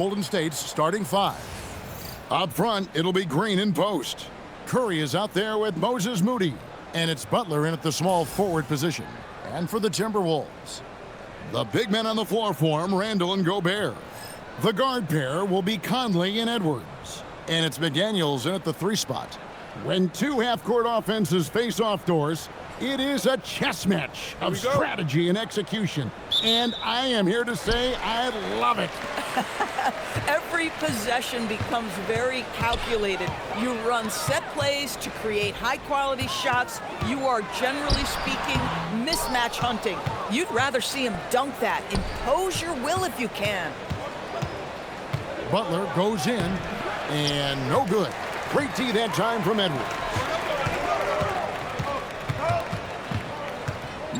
Golden State's starting five. Up front, it'll be Green in post. Curry is out there with Moses Moody. And it's Butler in at the small forward position. And for the Timberwolves, the big men on the floor for him, Randall and Gobert. The guard pair will be Conley and Edwards. And it's McDaniels in at the 3 spot. When two half-court offenses face off doors, it is a chess match of strategy and execution. And I am here to say I love it. Every possession becomes very calculated. You run set plays to create high-quality shots. You are, generally speaking, mismatch hunting. You'd rather see him dunk that. Impose your will if you can. Butler goes in, and no good. Great tee that time from Edwards.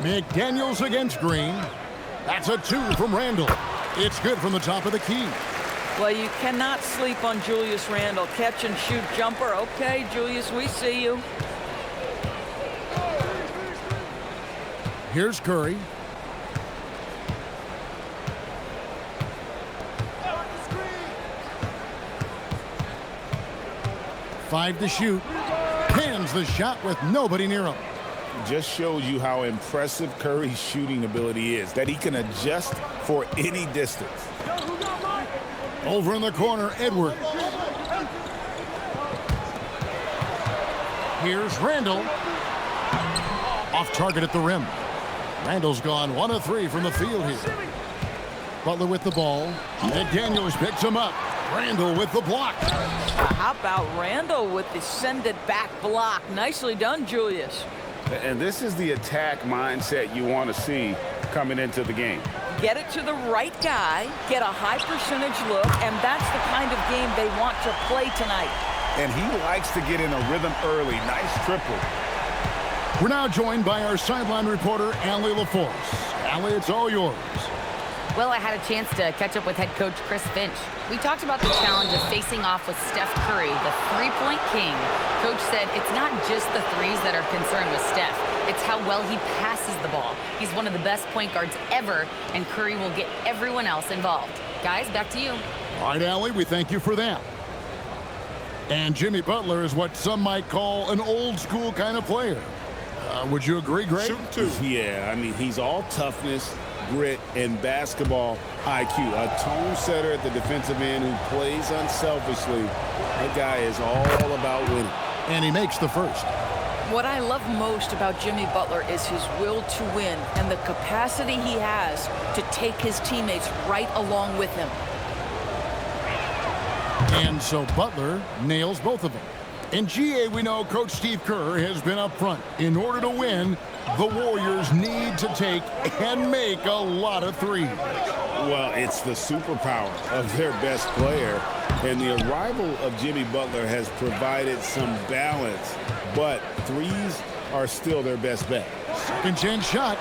McDaniels against Green. That's a 2 from Randall. It's good from the top of the key. Well, you cannot sleep on Julius Randle. Catch and shoot jumper. Okay, Julius, we see you. Here's Curry. Five to shoot. Hands the shot with nobody near him. Just shows you how impressive Curry's shooting ability is, that he can adjust for any distance. Over in the corner, Edwards. Here's Randall. Off target at the rim. Randall's gone 1 of 3 from the field here. Butler with the ball. McDaniels picks him up. Randall with the block. How about Randall with the send-it-back block? Nicely done, Julius. And this is the attack mindset you want to see coming into the game. Get it to the right guy, get a high percentage look, and that's the kind of game they want to play tonight. And he likes to get in a rhythm early. Nice triple. We're now joined by our sideline reporter, Allie LaForce. Allie, it's all yours. Well, I had a chance to catch up with head coach Chris Finch. We talked about the challenge of facing off with Steph Curry, the three-point king. Coach said it's not just the threes that are concerned with Steph. It's how well he passes the ball. He's one of the best point guards ever, and Curry will get everyone else involved. Guys, back to you. All right, Allie, we thank you for that. And Jimmy Butler is what some might call an old-school kind of player. Would you agree, Greg? Shoot two. Yeah, I mean, he's all toughness, grit, and basketball IQ. A tone setter at the defensive end who plays unselfishly. That guy is all about winning. And he makes the first. What I love most about Jimmy Butler is his will to win and the capacity he has to take his teammates right along with him. And so Butler nails both of them. In GA, we know Coach Steve Kerr has been up front. In order to win, the Warriors need to take and make a lot of threes. Well, it's the superpower of their best player. And the arrival of Jimmy Butler has provided some balance. But threes are still their best bet. Second chance shot.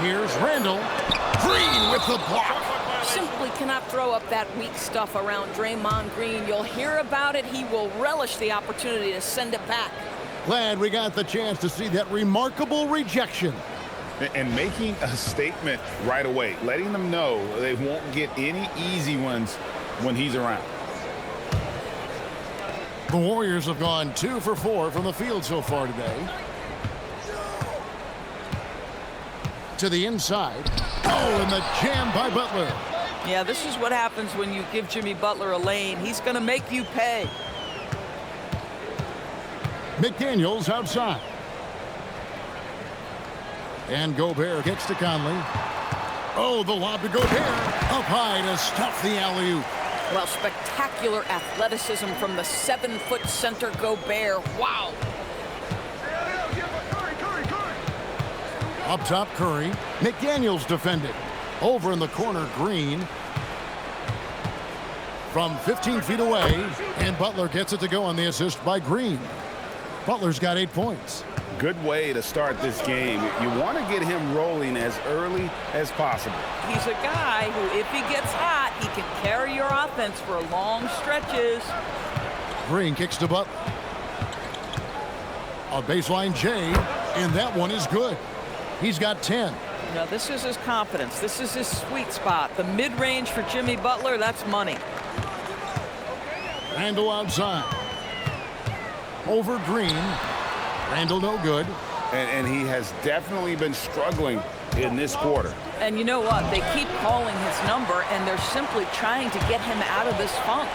Here's Randall. Green with the block. Simply cannot throw up that weak stuff around Draymond Green. You'll hear about it. He will relish the opportunity to send it back. Glad we got the chance to see that remarkable rejection. And making a statement right away, letting them know they won't get any easy ones when he's around. The Warriors have gone 2 for 4 from the field so far today. To the inside. Oh, and the jam by Butler. Yeah, this is what happens when you give Jimmy Butler a lane. He's going to make you pay. McDaniels outside. And Gobert gets to Conley. Oh, the lob to Gobert. Up high to stuff the alley-oop. Well, spectacular athleticism from the 7-foot center Gobert. Wow. Up top, Curry. McDaniels defended. Over in the corner, Green. From 15 feet away, and Butler gets it to go on the assist by Green. Butler's got 8 points. Good way to start this game. You want to get him rolling as early as possible. He's a guy who, if he gets hot, he can carry your offense for long stretches. Green kicks to Butler. A baseline J, and that one is good. He's got 10. Now, this is his confidence. This is his sweet spot. The mid-range for Jimmy Butler, that's money. Randle outside. Over Green. Randle no good. And he has definitely been struggling in this quarter. And you know what? They keep calling his number, and they're simply trying to get him out of this funk.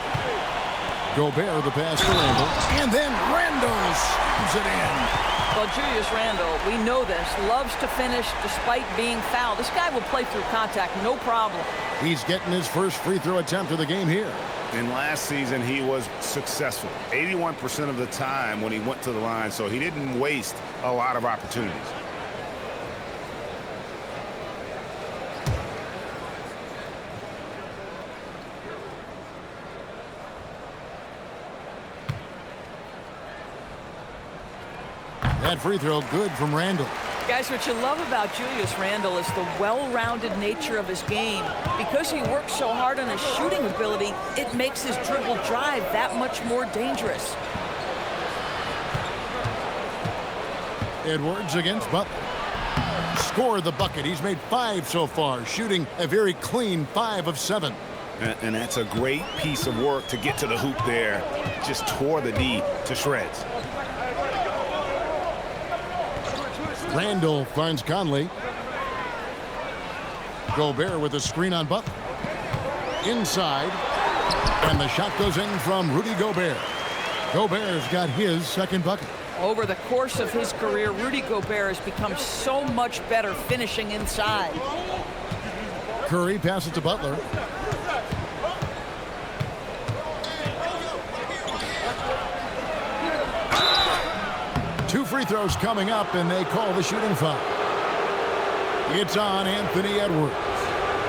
Gobert the pass to Randle. And then Randle slams it in. Well, Julius Randle, we know this, loves to finish despite being fouled. This guy will play through contact, no problem. He's getting his first free throw attempt of the game here. And last season, he was successful 81% of the time when he went to the line, so he didn't waste a lot of opportunities. That free throw good from Randle. Guys, what you love about Julius Randle is the well-rounded nature of his game. Because he works so hard on his shooting ability, it makes his dribble drive that much more dangerous. Edwards against Butler. Scored the bucket. He's made 5 so far, shooting a very clean 5 of 7. And that's a great piece of work to get to the hoop there. Just tore the D to shreds. Randle finds Conley. Gobert with a screen on Butler. Inside. And the shot goes in from Rudy Gobert. Gobert's got his second bucket. Over the course of his career, Rudy Gobert has become so much better finishing inside. Curry passes to Butler. Two free throws coming up, and they call the shooting foul. It's on Anthony Edwards.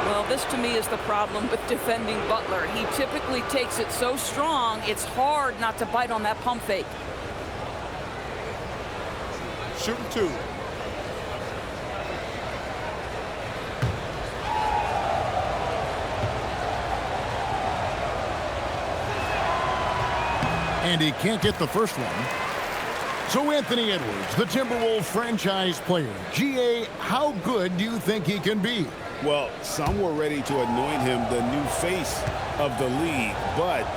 Well, this to me is the problem with defending Butler. He typically takes it so strong, it's hard not to bite on that pump fake. Shooting 2. And he can't get the first one. So Anthony Edwards, the Timberwolves franchise player. GA, how good do you think he can be? Well, some were ready to anoint him the new face of the league. But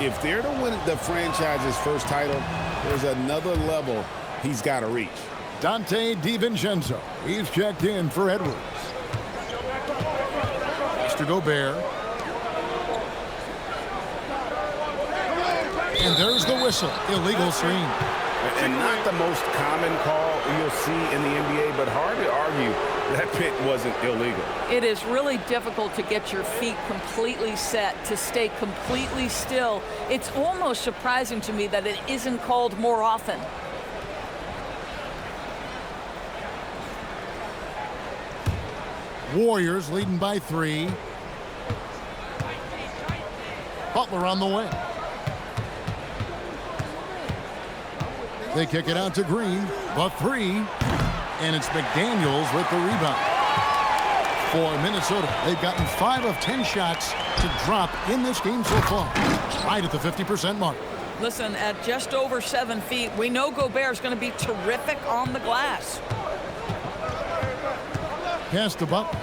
if they're to win the franchise's first title, there's another level he's got to reach. Dante DiVincenzo. He's checked in for Edwards. Mr. Gobert. And there's the whistle. Illegal screen. And not the most common call you'll see in the NBA, but hard to argue that pick wasn't illegal. It is really difficult to get your feet completely set, to stay completely still. It's almost surprising to me that it isn't called more often. Warriors leading by 3. Butler on the wing. They kick it out to Green, but 3. And it's McDaniels with the rebound. For Minnesota, they've gotten 5 of 10 shots to drop in this game so far. Right at the 50% mark. Listen, at just over 7 feet, we know Gobert is going to be terrific on the glass. Pass to Butler.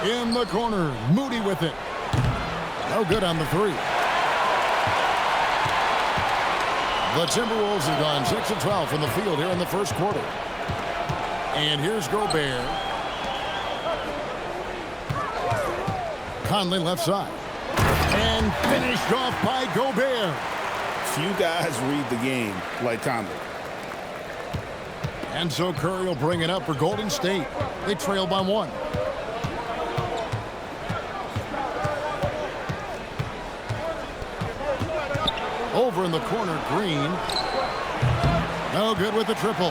In the corner, Moody with it. No good on the 3. The Timberwolves have gone 6 of 12 from the field here in the first quarter. And here's Gobert. Conley left side. And finished off by Gobert. Few guys read the game like Conley. And so Curry will bring it up for Golden State. They trail by 1. Over in the corner, Green. No good with the triple.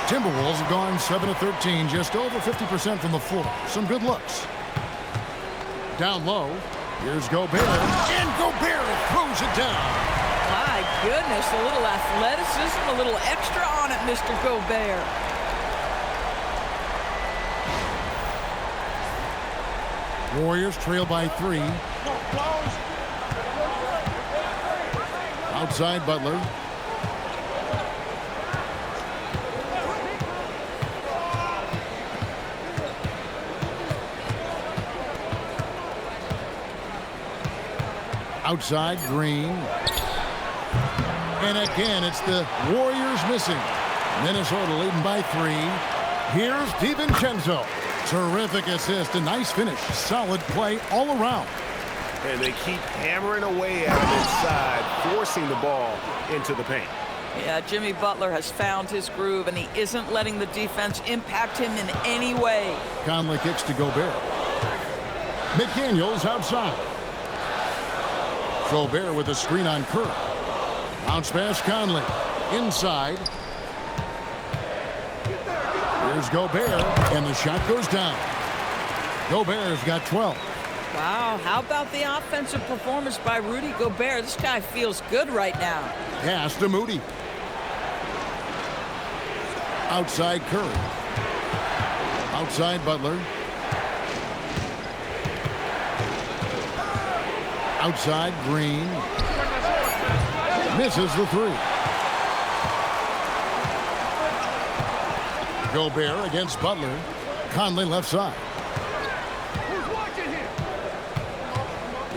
Timberwolves have gone 7 of 13, just over 50% from the floor. Some good looks. Down low, here's Gobert. And Gobert throws it down. My goodness, a little athleticism, a little extra on it, Mr. Gobert. Warriors trail by 3. Outside Butler. Outside, Green. And again, it's the Warriors missing. Minnesota leading by 3. Here's DiVincenzo. Terrific assist, a nice finish. Solid play all around. And they keep hammering away at him inside, forcing the ball into the paint. Yeah, Jimmy Butler has found his groove, and he isn't letting the defense impact him in any way. Conley kicks to Gobert. McDaniels outside. Gobert with a screen on Curry. Bounce pass Conley. Inside. Here's Gobert, and the shot goes down. Gobert's got 12. Wow, how about the offensive performance by Rudy Gobert? This guy feels good right now. Pass to Moody. Outside Curry. Outside Butler. Outside Green. Misses the 3. Gobert against Butler. Conley left side.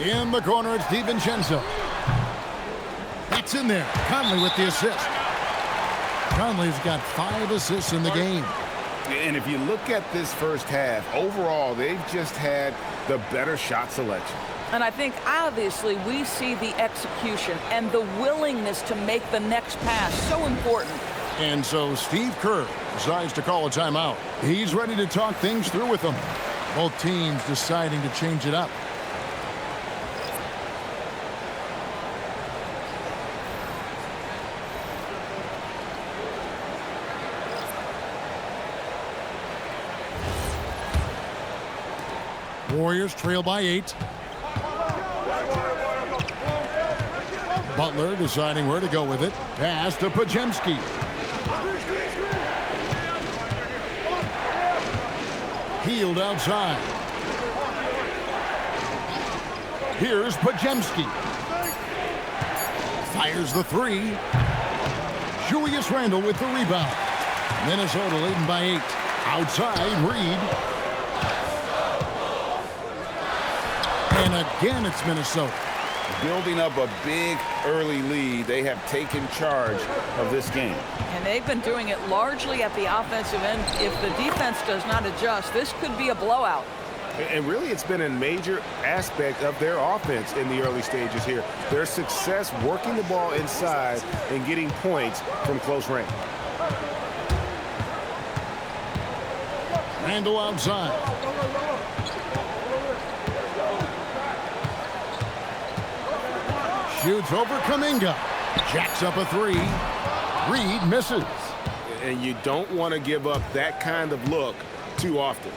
In the corner, it's DiVincenzo. It's in there. Conley with the assist. Conley's got 5 assists in the game. And if you look at this first half, overall, they've just had the better shot selection. And I think, obviously, we see the execution and the willingness to make the next pass so important. And so Steve Kerr decides to call a timeout. He's ready to talk things through with them. Both teams deciding to change it up. Warriors trail by 8. Butler deciding where to go with it. Pass to Podziemski. Healed outside. Here's Podziemski. Fires the 3. Julius Randle with the rebound. Minnesota leading by 8. Outside, Reed. And again, it's Minnesota. Building up a big early lead, they have taken charge of this game. And they've been doing it largely at the offensive end. If the defense does not adjust, this could be a blowout. And really, it's been a major aspect of their offense in the early stages here. Their success working the ball inside and getting points from close range. Randle outside. Shoots over Kuminga. Jacks up a 3. Reed misses. And you don't want to give up that kind of look too often.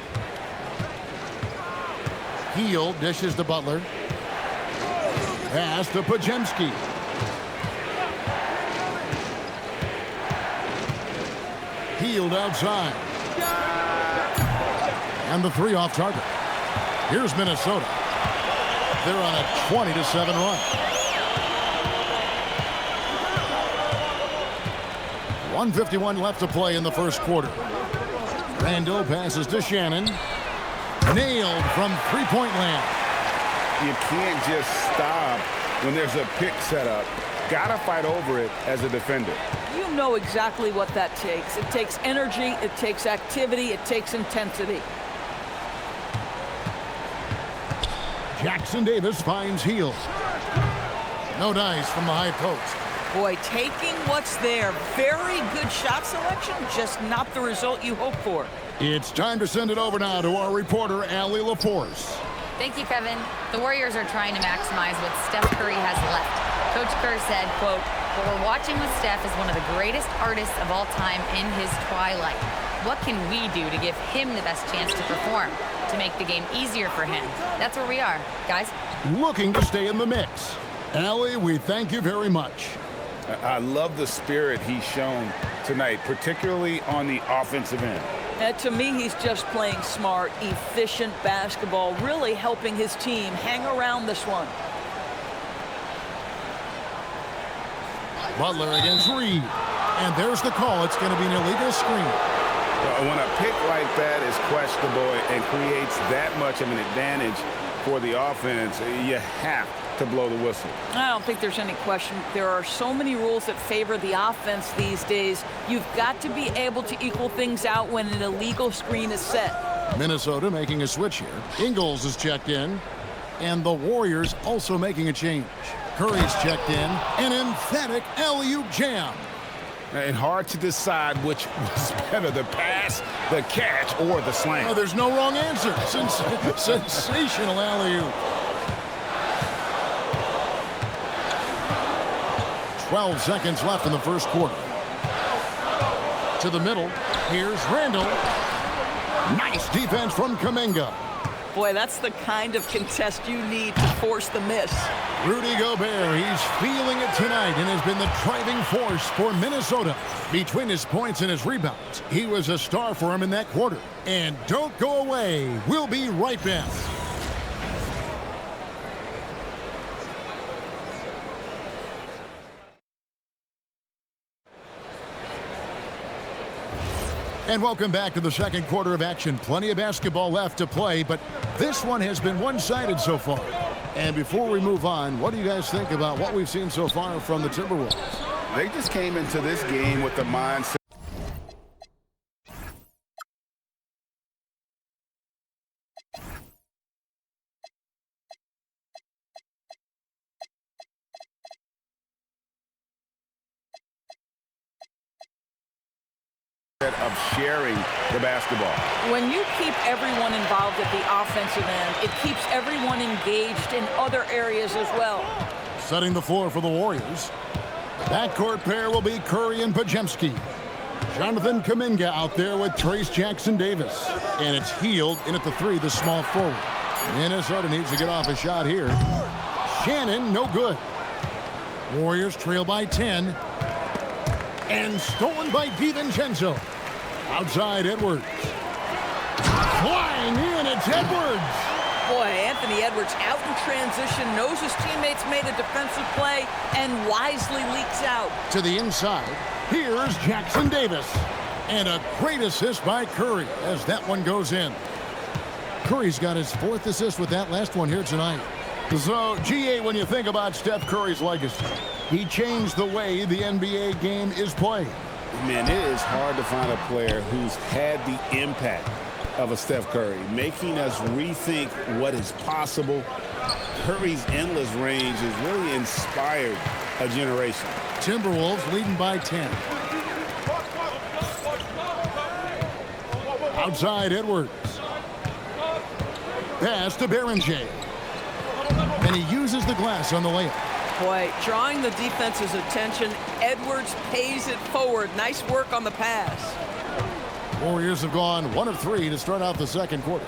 Heel dishes to Butler. Pass to Podziemski. Healed outside. And the 3 off target. Here's Minnesota. They're on a 20-7 run. 1:51 left to play in the first quarter. Randle passes to Shannon. Nailed from three-point land. You can't just stop when there's a pick set up. Gotta fight over it as a defender. You know exactly what that takes. It takes energy, it takes activity, it takes intensity. Jackson Davis finds Heel. No dice from the high post. Boy, taking what's there. Very good shot selection, just not the result you hope for. It's time to send it over now to our reporter, Allie LaForce. Thank you, Kevin. The Warriors are trying to maximize what Steph Curry has left. Coach Kerr said, quote, "What we're watching with Steph is one of the greatest artists of all time in his twilight. What can we do to give him the best chance to perform, to make the game easier for him?" That's where we are, guys. Looking to stay in the mix. Allie, we thank you very much. I love the spirit he's shown tonight, particularly on the offensive end. To me, he's just playing smart, efficient basketball, really helping his team hang around this one. Butler against Reed. And there's the call. It's going to be an illegal screen. When a pick like that is questionable and creates that much of an advantage for the offense, you have to blow the whistle. I don't think there's any question. There are so many rules that favor the offense these days. You've got to be able to equal things out when an illegal screen is set. Minnesota making a switch here. Ingles is checked in. And the Warriors also making a change. Curry's checked in. An emphatic alley-oop jam. And hard to decide which was better, the pass, the catch, or the slam. Oh, there's no wrong answer. Sensational alley-oop. 12 seconds left in the first quarter. To the middle. Here's Randall. Nice defense from Kuminga. Boy, that's the kind of contest you need to force the miss. Rudy Gobert, he's feeling it tonight and has been the driving force for Minnesota. Between his points and his rebounds, he was a star for him in that quarter. And don't go away. We'll be right back. And welcome back to the second quarter of action. Plenty of basketball left to play, but this one has been one-sided so far. And before we move on, what do you guys think about what we've seen so far from the Timberwolves? They just came into this game with the mindset of sharing the basketball. When you keep everyone involved at the offensive end, it keeps everyone engaged in other areas as well. Setting the floor for the Warriors. Backcourt pair will be Curry and Podziemski. Jonathan Kuminga out there with Trace Jackson-Davis. And it's Hield in at the three, the small forward. Minnesota needs to get off a shot here. Shannon, no good. Warriors trail by 10. And stolen by DiVincenzo. Outside Edwards. Flying in, it's Edwards. Boy, Anthony Edwards out in transition, knows his teammates made a defensive play, and wisely leaks out. To the inside, here's Jackson-Davis. And a great assist by Curry as that one goes in. Curry's got his fourth assist with that last one here tonight. So, GA, when you think about Steph Curry's legacy, he changed the way the NBA game is played. Man, it is hard to find a player who's had the impact of a Steph Curry, making us rethink what is possible. Curry's endless range has really inspired a generation. Timberwolves leading by 10. Outside Edwards. Pass to Berenger. And he uses the glass on the layup. Boy, drawing the defense's attention, Edwards pays it forward. Nice work on the pass. Warriors have gone 1 of 3 to start out the second quarter.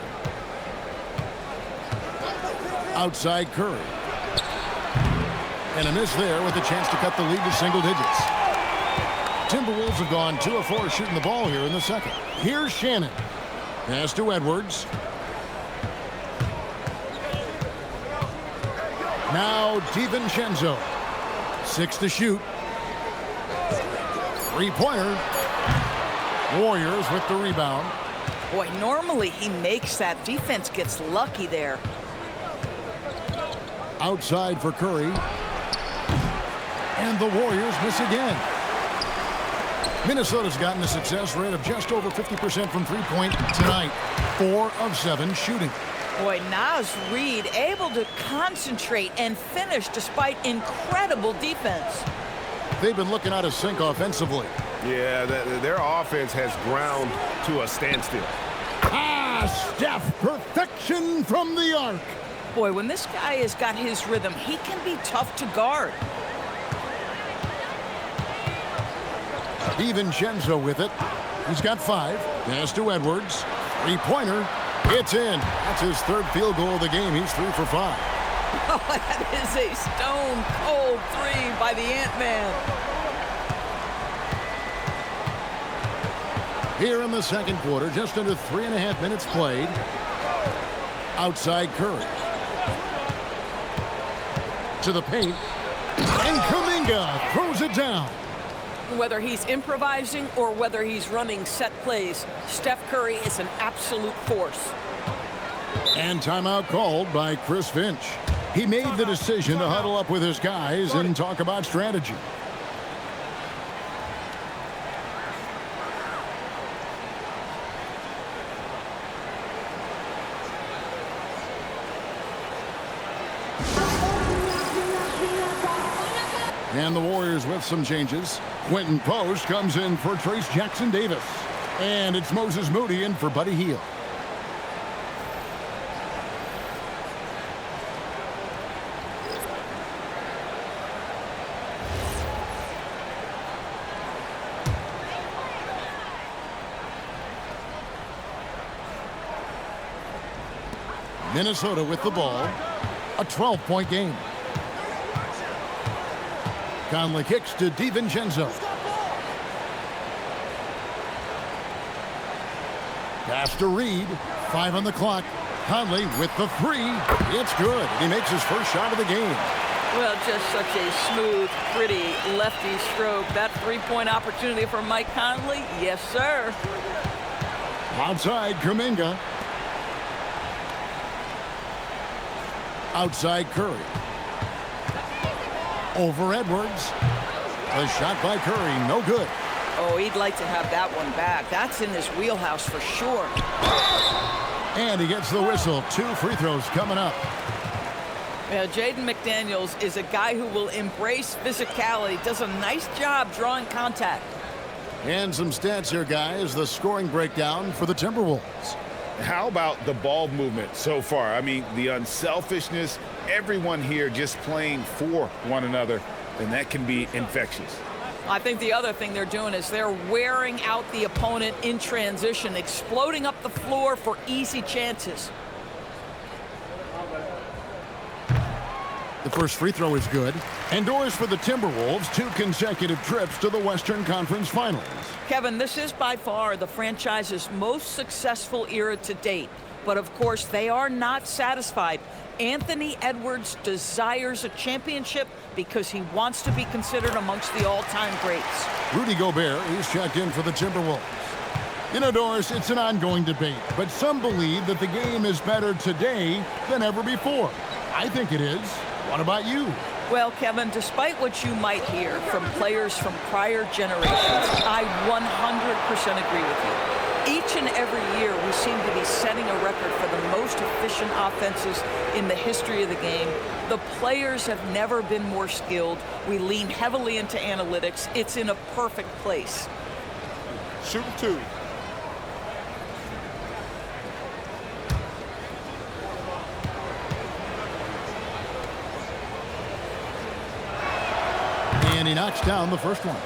Outside Curry. And a miss there with a chance to cut the lead to single digits. Timberwolves have gone 2 of 4 shooting the ball here in the second. Here's Shannon. Pass to Edwards. Now DiVincenzo. 6 to shoot. Three-pointer. Warriors with the rebound. Boy, normally he makes that. Defense gets lucky there. Outside for Curry. And the Warriors miss again. Minnesota's gotten a success rate of just over 50% from three-point tonight. 4 of 7 shooting. Boy, Naz Reid able to concentrate and finish despite incredible defense. They've been looking out of sync offensively. Yeah, their offense has ground to a standstill. Steph, perfection from the arc. Boy, when this guy has got his rhythm, he can be tough to guard. DiVincenzo with it. He's got 5. Pass to Edwards. Three-pointer. It's in. That's his third field goal of the game. He's 3 for 5. Oh, that is a stone-cold 3 by the Ant-Man. Here in the second quarter, just under 3.5 minutes played. Outside Curry. To the paint. And Kuminga throws it down. Whether he's improvising or whether he's running set plays, Steph Curry is an absolute force. And timeout called by Chris Finch. He made the decision to huddle up with his guys and talk about strategy. And the Warriors with some changes. Quentin Post comes in for Trace Jackson-Davis. And it's Moses Moody in for Buddy Hield. Minnesota with the ball. A 12-point game. Conley kicks to DiVincenzo. Pass to Reed. 5 on the clock. Conley with the 3. It's good. He makes his first shot of the game. Well, just such a smooth, pretty lefty stroke. That three-point opportunity for Mike Conley? Yes, sir. Outside, Kuminga. Outside, Curry. Over Edwards. A shot by Curry, no good. Oh, he'd like to have that one back. That's in his wheelhouse for sure. And he gets the whistle. 2 free throws coming up. Yeah, Jaden McDaniels is a guy who will embrace physicality, does a nice job drawing contact. And some stats here, guys. The scoring breakdown for the Timberwolves. How about the ball movement so far? I mean, the unselfishness, everyone here just playing for one another, and that can be infectious. I think the other thing they're doing is they're wearing out the opponent in transition, exploding up the floor for easy chances. The first free throw is good. And doors for the Timberwolves, 2 consecutive trips to the Western Conference Finals. Kevin, this is by far the franchise's most successful era to date. But of course, they are not satisfied. Anthony Edwards desires a championship because he wants to be considered amongst the all-time greats. Rudy Gobert is checked in for the Timberwolves. You know, Doris, it's an ongoing debate, but some believe that the game is better today than ever before. I think it is. What about you? Well, Kevin, despite what you might hear from players from prior generations, I 100% agree with you. Each and every year, we seem to be setting a record for the most efficient offenses in the history of the game. The players have never been more skilled. We lean heavily into analytics. It's in a perfect place. Shoot 2. And he knocks down the first one.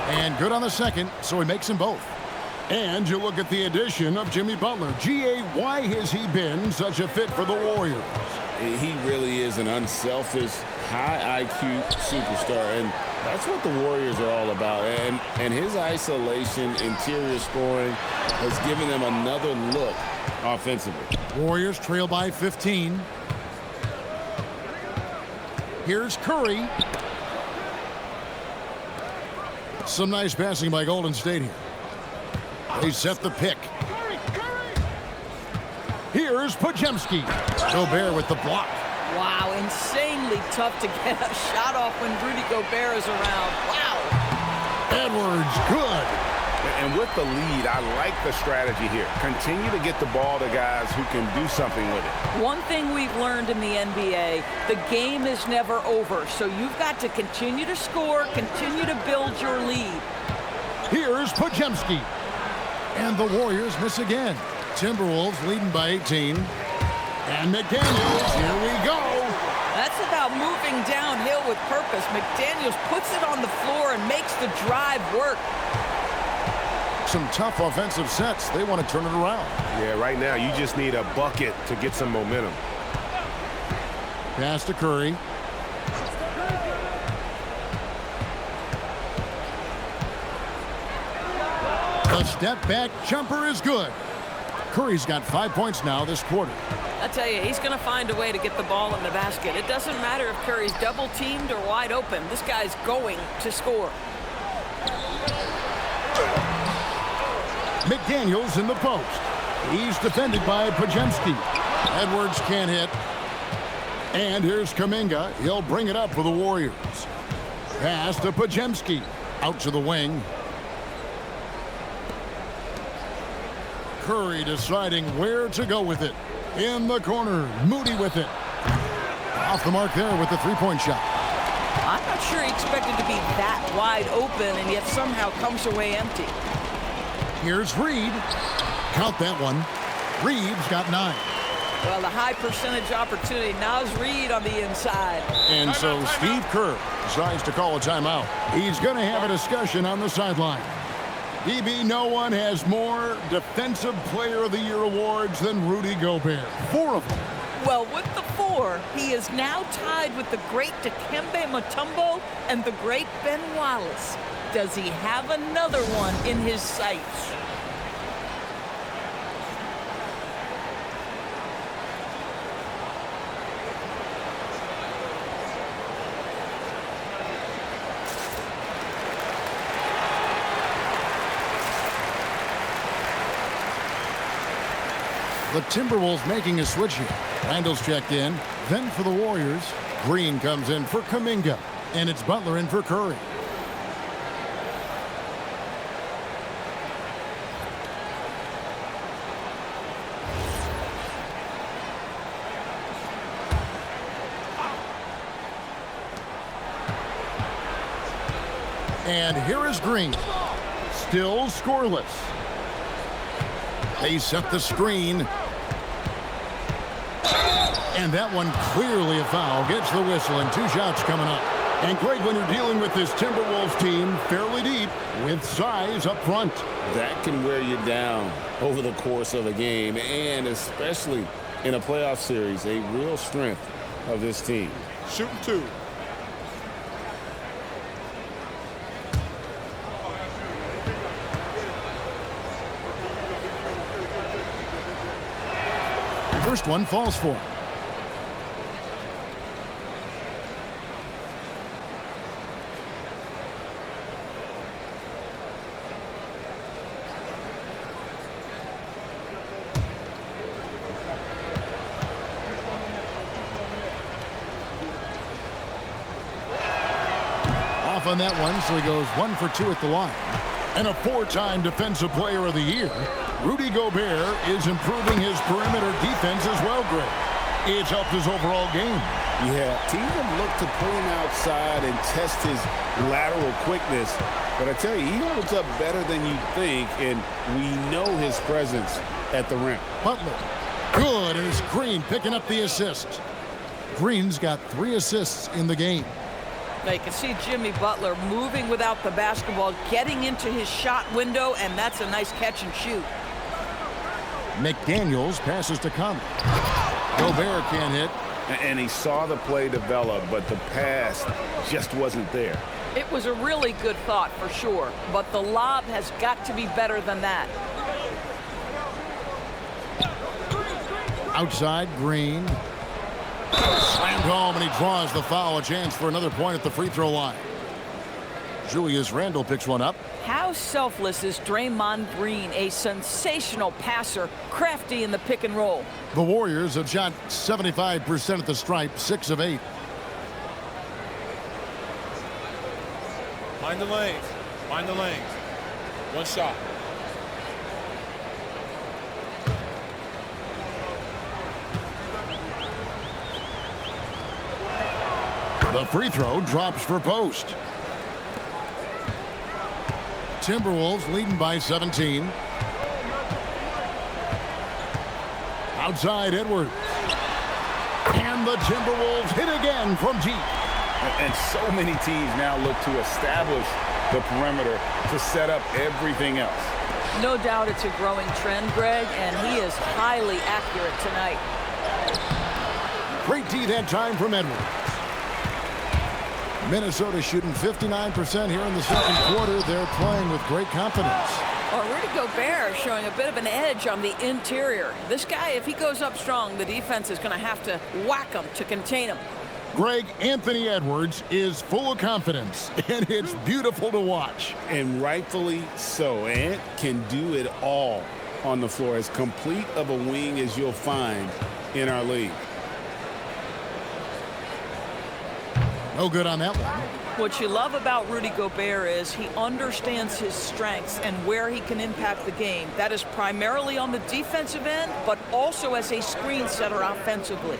And good on the second, so he makes them both. And you look at the addition of Jimmy Butler. G.A., why has he been such a fit for the Warriors? He really is an unselfish, high IQ superstar, and that's what the Warriors are all about. And his isolation, interior scoring has given them another look offensively. Warriors trail by 15. Here's Curry. Some nice passing by Golden State here. They set the pick. Here's Podziemski. Gobert with the block. Wow, insanely tough to get a shot off when Rudy Gobert is around. Wow. Edwards, good. And with the lead, I like the strategy here. Continue to get the ball to guys who can do something with it. One thing we've learned in the NBA, the game is never over. So you've got to continue to score, continue to build your lead. Here's Podziemski. And the Warriors miss again. Timberwolves leading by 18. And McDaniels, here we go. That's about moving downhill with purpose. McDaniels puts it on the floor and makes the drive work. Some tough offensive sets. They want to turn it around. Yeah, right now you just need a bucket to get some momentum. Pass to Curry. The The step-back jumper is good. Curry's got 5 points now this quarter. I tell you, he's going to find a way to get the ball in the basket. It doesn't matter if Curry's double-teamed or wide open. This guy's going to score. McDaniels in the post. He's defended by Pajemski. Edwards can't hit. And here's Kuminga. He'll bring it up for the Warriors. Pass to Pajemski. Out to the wing. Curry deciding where to go with it. In the corner. Moody with it. Off the mark there with the three-point shot. I'm not sure he expected to be that wide open and yet somehow comes away empty. Here's Reed. Count that one. Reed's got 9. Well, the high percentage opportunity. Now's Reed on the inside. And so Steve Kerr decides to call a timeout. He's going to have a discussion on the sideline. DB, no one has more Defensive Player of the Year awards than Rudy Gobert. 4 of them. Well, with the 4, he is now tied with the great Dikembe Mutombo and the great Ben Wallace. Does he have another one in his sights? The Timberwolves making a switch here. Randall's checked in. Then for the Warriors, Green comes in for Kuminga. And it's Butler in for Curry. And here is Green. Still scoreless. They set the screen. And that one clearly a foul. Gets the whistle and 2 shots coming up. And Greg, when you're dealing with this Timberwolves team fairly deep with size up front. That can wear you down over the course of a game, and especially in a playoff series, a real strength of this team. Shooting 2. First one falls for him. Off on that one, so he goes 1 for 2 at the line. And a 4-time Defensive Player of the Year, Rudy Gobert is improving his perimeter defense as well, Greg. It's helped his overall game. Yeah, teams have looked to pull him outside and test his lateral quickness. But I tell you, he holds up better than you think, and we know his presence at the rim. Butler, good, and it's Green picking up the assist. Green's got 3 assists in the game. Now you can see Jimmy Butler moving without the basketball, getting into his shot window, and that's a nice catch and shoot. McDaniels passes to Conley. Gobert can't hit. And he saw the play develop, but the pass just wasn't there. It was a really good thought for sure, but the lob has got to be better than that. Outside, Green. Slammed home, and he draws the foul. A chance for another point at the free throw line. Julius Randle picks one up. How selfless is Draymond Green, a sensational passer, crafty in the pick and roll. The Warriors have shot 75% at the stripe, 6 of 8. Mind the lanes. Mind the lanes. One shot. The free throw drops for post. Timberwolves leading by 17. Outside, Edwards. And the Timberwolves hit again from deep. And so many teams now look to establish the perimeter to set up everything else. No doubt it's a growing trend, Greg, and he is highly accurate tonight. Great D that time from Edwards. Minnesota shooting 59% here in the second quarter. They're playing with great confidence. Well, Rudy Gobert showing a bit of an edge on the interior. This guy, if he goes up strong, the defense is going to have to whack him to contain him. Greg, Anthony Edwards is full of confidence, and it's beautiful to watch. And rightfully so. Ant can do it all on the floor, as complete of a wing as you'll find in our league. No good on that one. What you love about Rudy Gobert is he understands his strengths and where he can impact the game. That is primarily on the defensive end, but also as a screen setter offensively.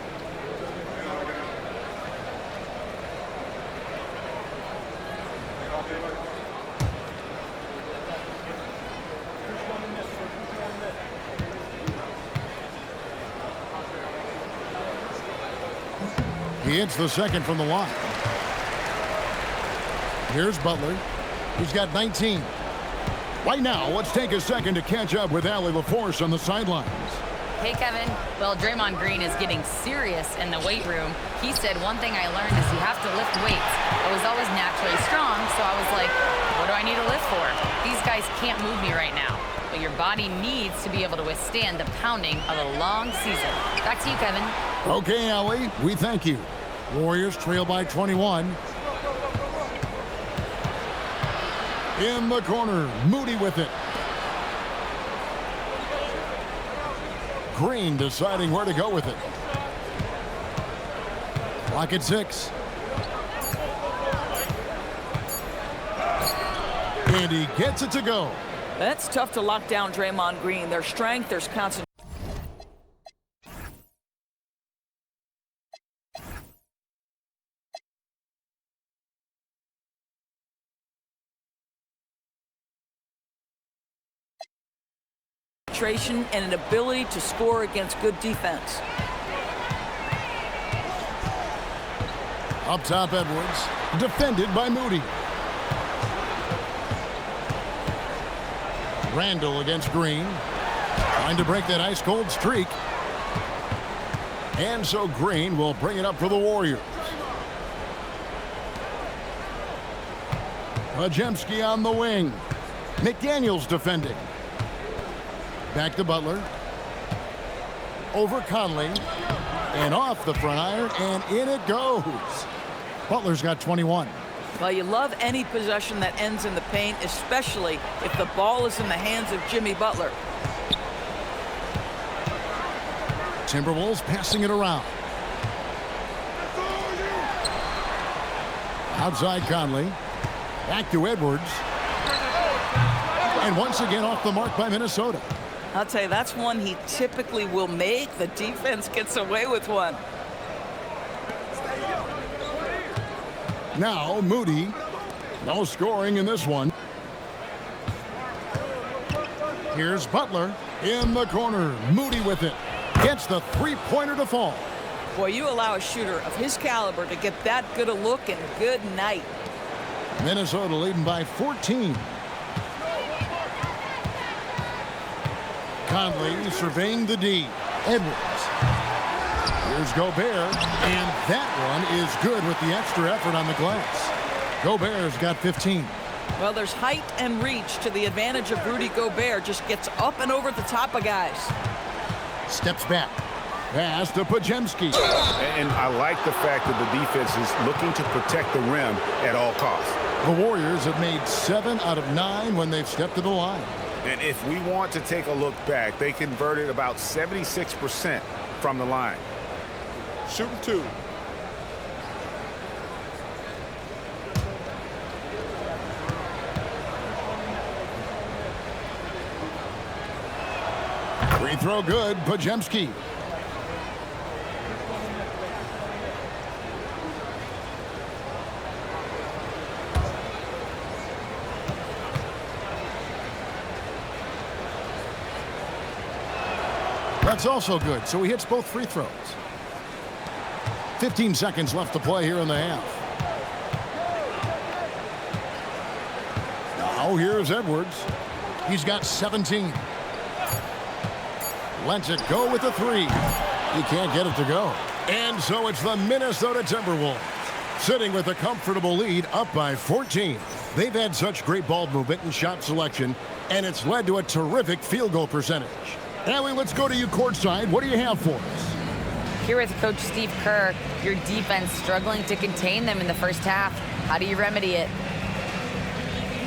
He hits the second from the line. Here's Butler. He's got 19. Right now, let's take a second to catch up with Allie LaForce on the sidelines. Hey, Kevin. Well, Draymond Green is getting serious in the weight room. He said, one thing I learned is you have to lift weights. I was always naturally strong, so I was like, what do I need to lift for? These guys can't move me right now. But your body needs to be able to withstand the pounding of a long season. Back to you, Kevin. Okay, Allie, we thank you. Warriors trail by 21. In the corner, Moody with it. Green deciding where to go with it. Clock at 6. And he gets it to go. That's tough to lock down Draymond Green. There's strength, there's concentration. And an ability to score against good defense. Up top, Edwards. Defended by Moody. Randall against Green. Trying to break that ice-cold streak. And so Green will bring it up for the Warriors. Podziemski on the wing. McDaniels defending. Back to Butler. Over Conley. And off the front iron, and in it goes. Butler's got 21. Well, you love any possession that ends in the paint, especially if the ball is in the hands of Jimmy Butler. Timberwolves passing it around. Outside Conley. Back to Edwards. And once again off the mark by Minnesota. I'll tell you, that's one he typically will make. The defense gets away with one. Now Moody. No scoring in this one. Here's Butler in the corner. Moody with it. Gets the three-pointer to fall. Boy, you allow a shooter of his caliber to get that good a look, and good night. Minnesota leading by 14. Conley surveying the D. Edwards. Here's Gobert, and that one is good with the extra effort on the glass. Gobert's got 15. Well, there's height and reach to the advantage of Rudy Gobert. Just gets up and over the top of guys. Steps back. Pass to Podziemski. And I like the fact that the defense is looking to protect the rim at all costs. The Warriors have made 7 out of 9 when they've stepped to the line. And if we want to take a look back, they converted about 76% from the line. Shooting 2. Free throw good, Podziemski. That's also good, so he hits both free throws. 15 seconds left to play here in the half. Now here's Edwards. He's got 17. Lets it go with a 3. He can't get it to go. And so it's the Minnesota Timberwolves sitting with a comfortable lead up by 14. They've had such great ball movement and shot selection, and it's led to a terrific field goal percentage. Allie, let's go to you courtside. What do you have for us? Here with Coach Steve Kerr, your defense struggling to contain them in the first half. How do you remedy it?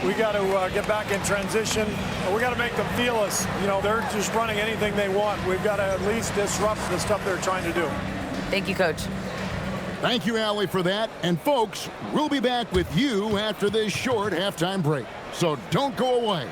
We got to get back in transition. We got to make them feel us. You know, they're just running anything they want. We've got to at least disrupt the stuff they're trying to do. Thank you, Coach. Thank you, Allie, for that. And folks, we'll be back with you after this short halftime break. So don't go away.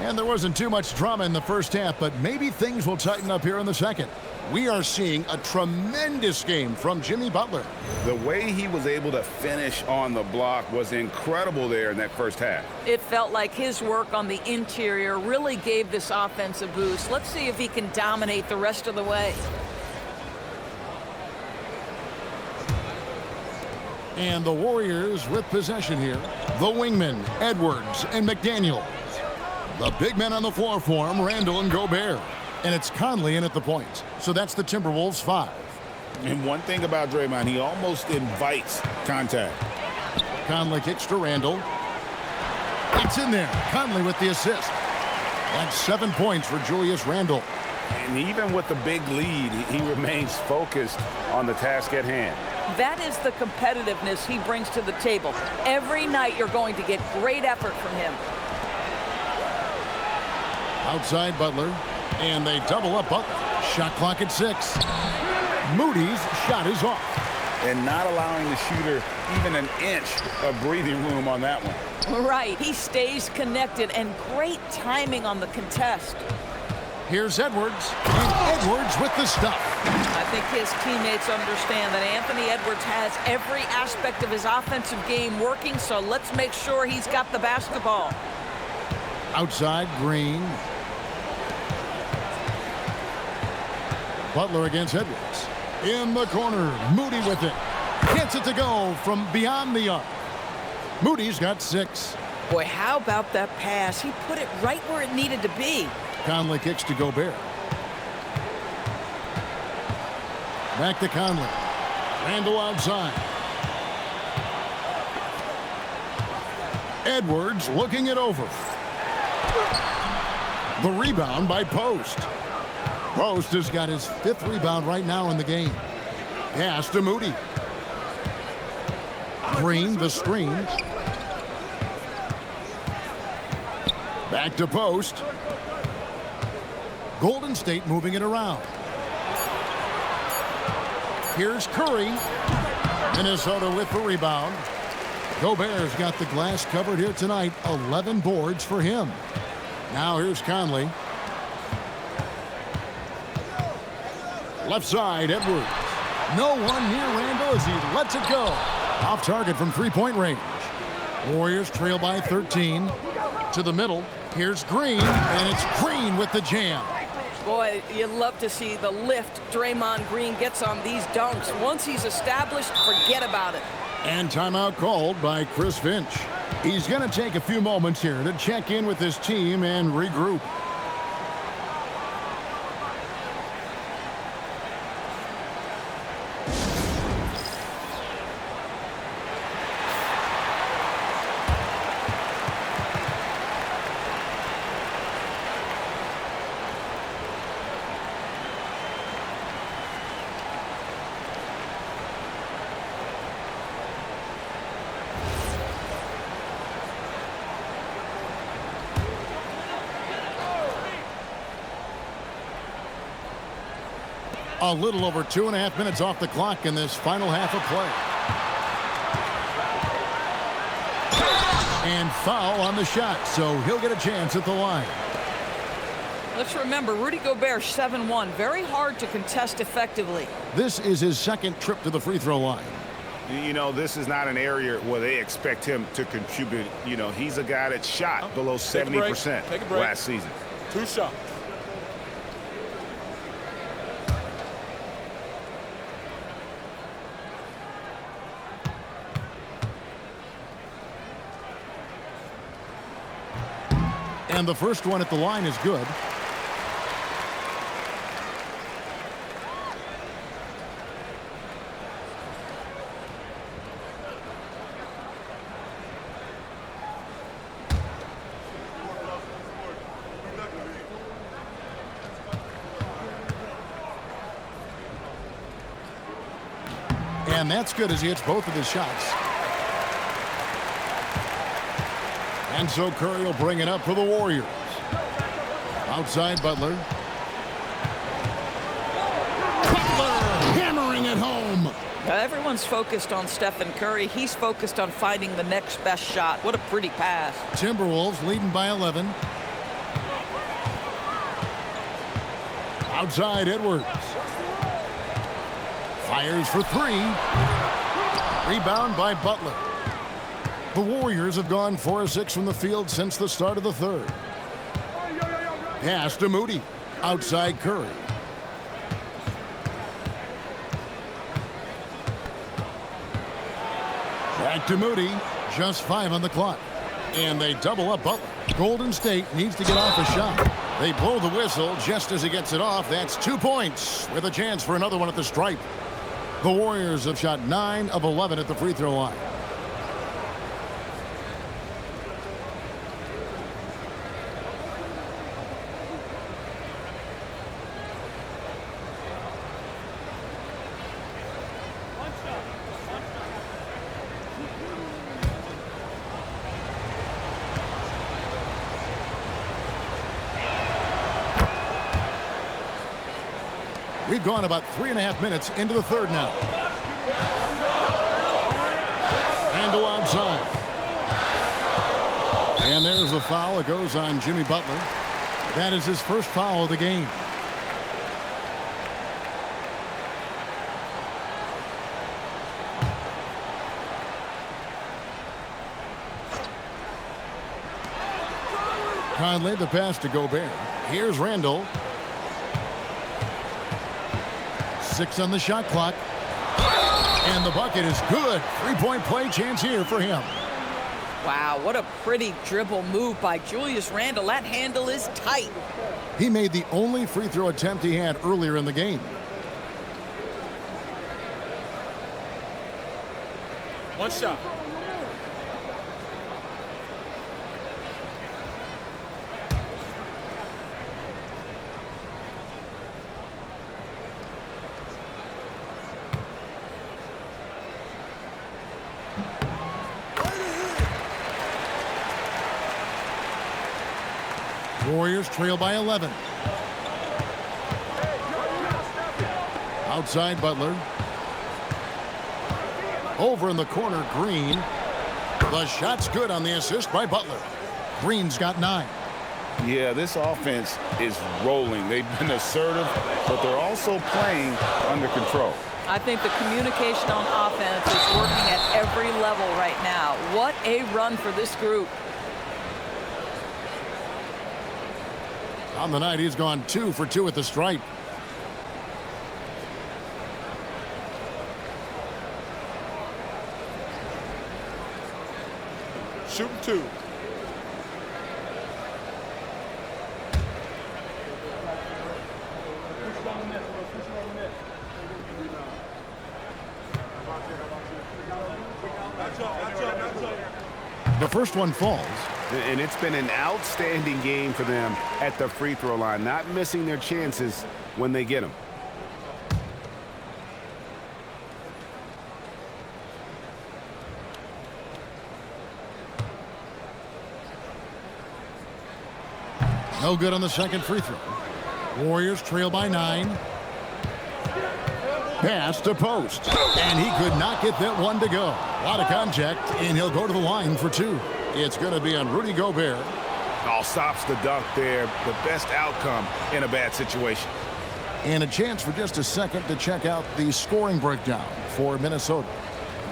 And there wasn't too much drama in the first half, but maybe things will tighten up here in the second. We are seeing a tremendous game from Jimmy Butler. The way he was able to finish on the block was incredible there in that first half. It felt like his work on the interior really gave this offense a boost. Let's see if he can dominate the rest of the way. And the Warriors with possession here. The wingmen, Edwards and McDaniel. The big men on the floor for him, Randall and Gobert. And it's Conley in at the point. So that's the Timberwolves 5. And one thing about Draymond, he almost invites contact. Conley kicks to Randall. It's in there. Conley with the assist. That's 7 points for Julius Randle. And even with the big lead, he remains focused on the task at hand. That is the competitiveness he brings to the table. Every night you're going to get great effort from him. Outside Butler, and they double up Butler. Shot clock at 6. Moody's shot is off. And not allowing the shooter even an inch of breathing room on that one. Right, he stays connected, and great timing on the contest. Here's Edwards, and Edwards with the stuff. I think his teammates understand that Anthony Edwards has every aspect of his offensive game working, so let's make sure he's got the basketball. Outside, Green. Butler against Edwards. In the corner, Moody with it. Gets it to go from beyond the arc. Moody's got 6. Boy, how about that pass? He put it right where it needed to be. Conley kicks to Gobert. Back to Conley. Randall outside. Edwards looking it over. The rebound by Post. Post has got his 5th rebound right now in the game. Pass to Moody. Green, the screen. Back to Post. Golden State moving it around. Here's Curry. Minnesota with the rebound. Gobert's got the glass covered here tonight. 11 boards for him. Now here's Conley. Left side, Edwards. No one near Randall as he lets it go. Off target from three-point range. Warriors trail by 13. To the middle. Here's Green, and it's Green with the jam. Boy, you love to see the lift Draymond Green gets on these dunks. Once he's established, forget about it. And timeout called by Chris Finch. He's going to take a few moments here to check in with his team and regroup. A little over 2.5 minutes off the clock in this final half of play. And foul on the shot, so he'll get a chance at the line. Let's remember, Rudy Gobert, 7-1. Very hard to contest effectively. This is his second trip to the free throw line. You know, this is not an area where they expect him to contribute. You know, he's a guy that shot below 70% last season. 2 shots. And the first one at the line is good. And that's good as he hits both of his shots. And so Curry will bring it up for the Warriors. Outside Butler. Butler hammering it home. Now, everyone's focused on Stephen Curry. He's focused on finding the next best shot. What a pretty pass. Timberwolves leading by 11. Outside Edwards. Fires for 3. Rebound by Butler. The Warriors have gone 4 of 6 from the field since the start of the third. Pass to Moody. Outside Curry. Back to Moody. Just 5 on the clock. And they double up Butler. Golden State needs to get off a shot. They blow the whistle just as he gets it off. That's 2 points with a chance for another one at the stripe. The Warriors have shot 9 of 11 at the free throw line. We've gone about 3.5 minutes into the third now. Handle outside. And there's the foul. It goes on Jimmy Butler. That is his first foul of the game. Conley, the pass to Gobert. Here's Randall. 6 on the shot clock. And the bucket is good. 3-point play chance here for him. Wow, what a pretty dribble move by Julius Randle. That handle is tight. He made the only free throw attempt he had earlier in the game. One shot. Warriors trail by 11. Outside Butler. Over in the corner, Green. The shot's good on the assist by Butler. Green's got 9. Yeah, this offense is rolling. They've been assertive, but they're also playing under control. I think the communication on offense is working at every level right now. What a run for this group. On the night, he's gone 2 for 2 at the stripe. Shooting 2. The first one falls. And it's been an outstanding game for them at the free throw line, not missing their chances when they get them. No good on the second free throw. Warriors trail by 9. Pass to Post. And he could not get that one to go. A lot of contact, and he'll go to the line for 2. It's going to be on Rudy Gobert. All stops the dunk there. The best outcome in a bad situation. And a chance for just a second to check out the scoring breakdown for Minnesota.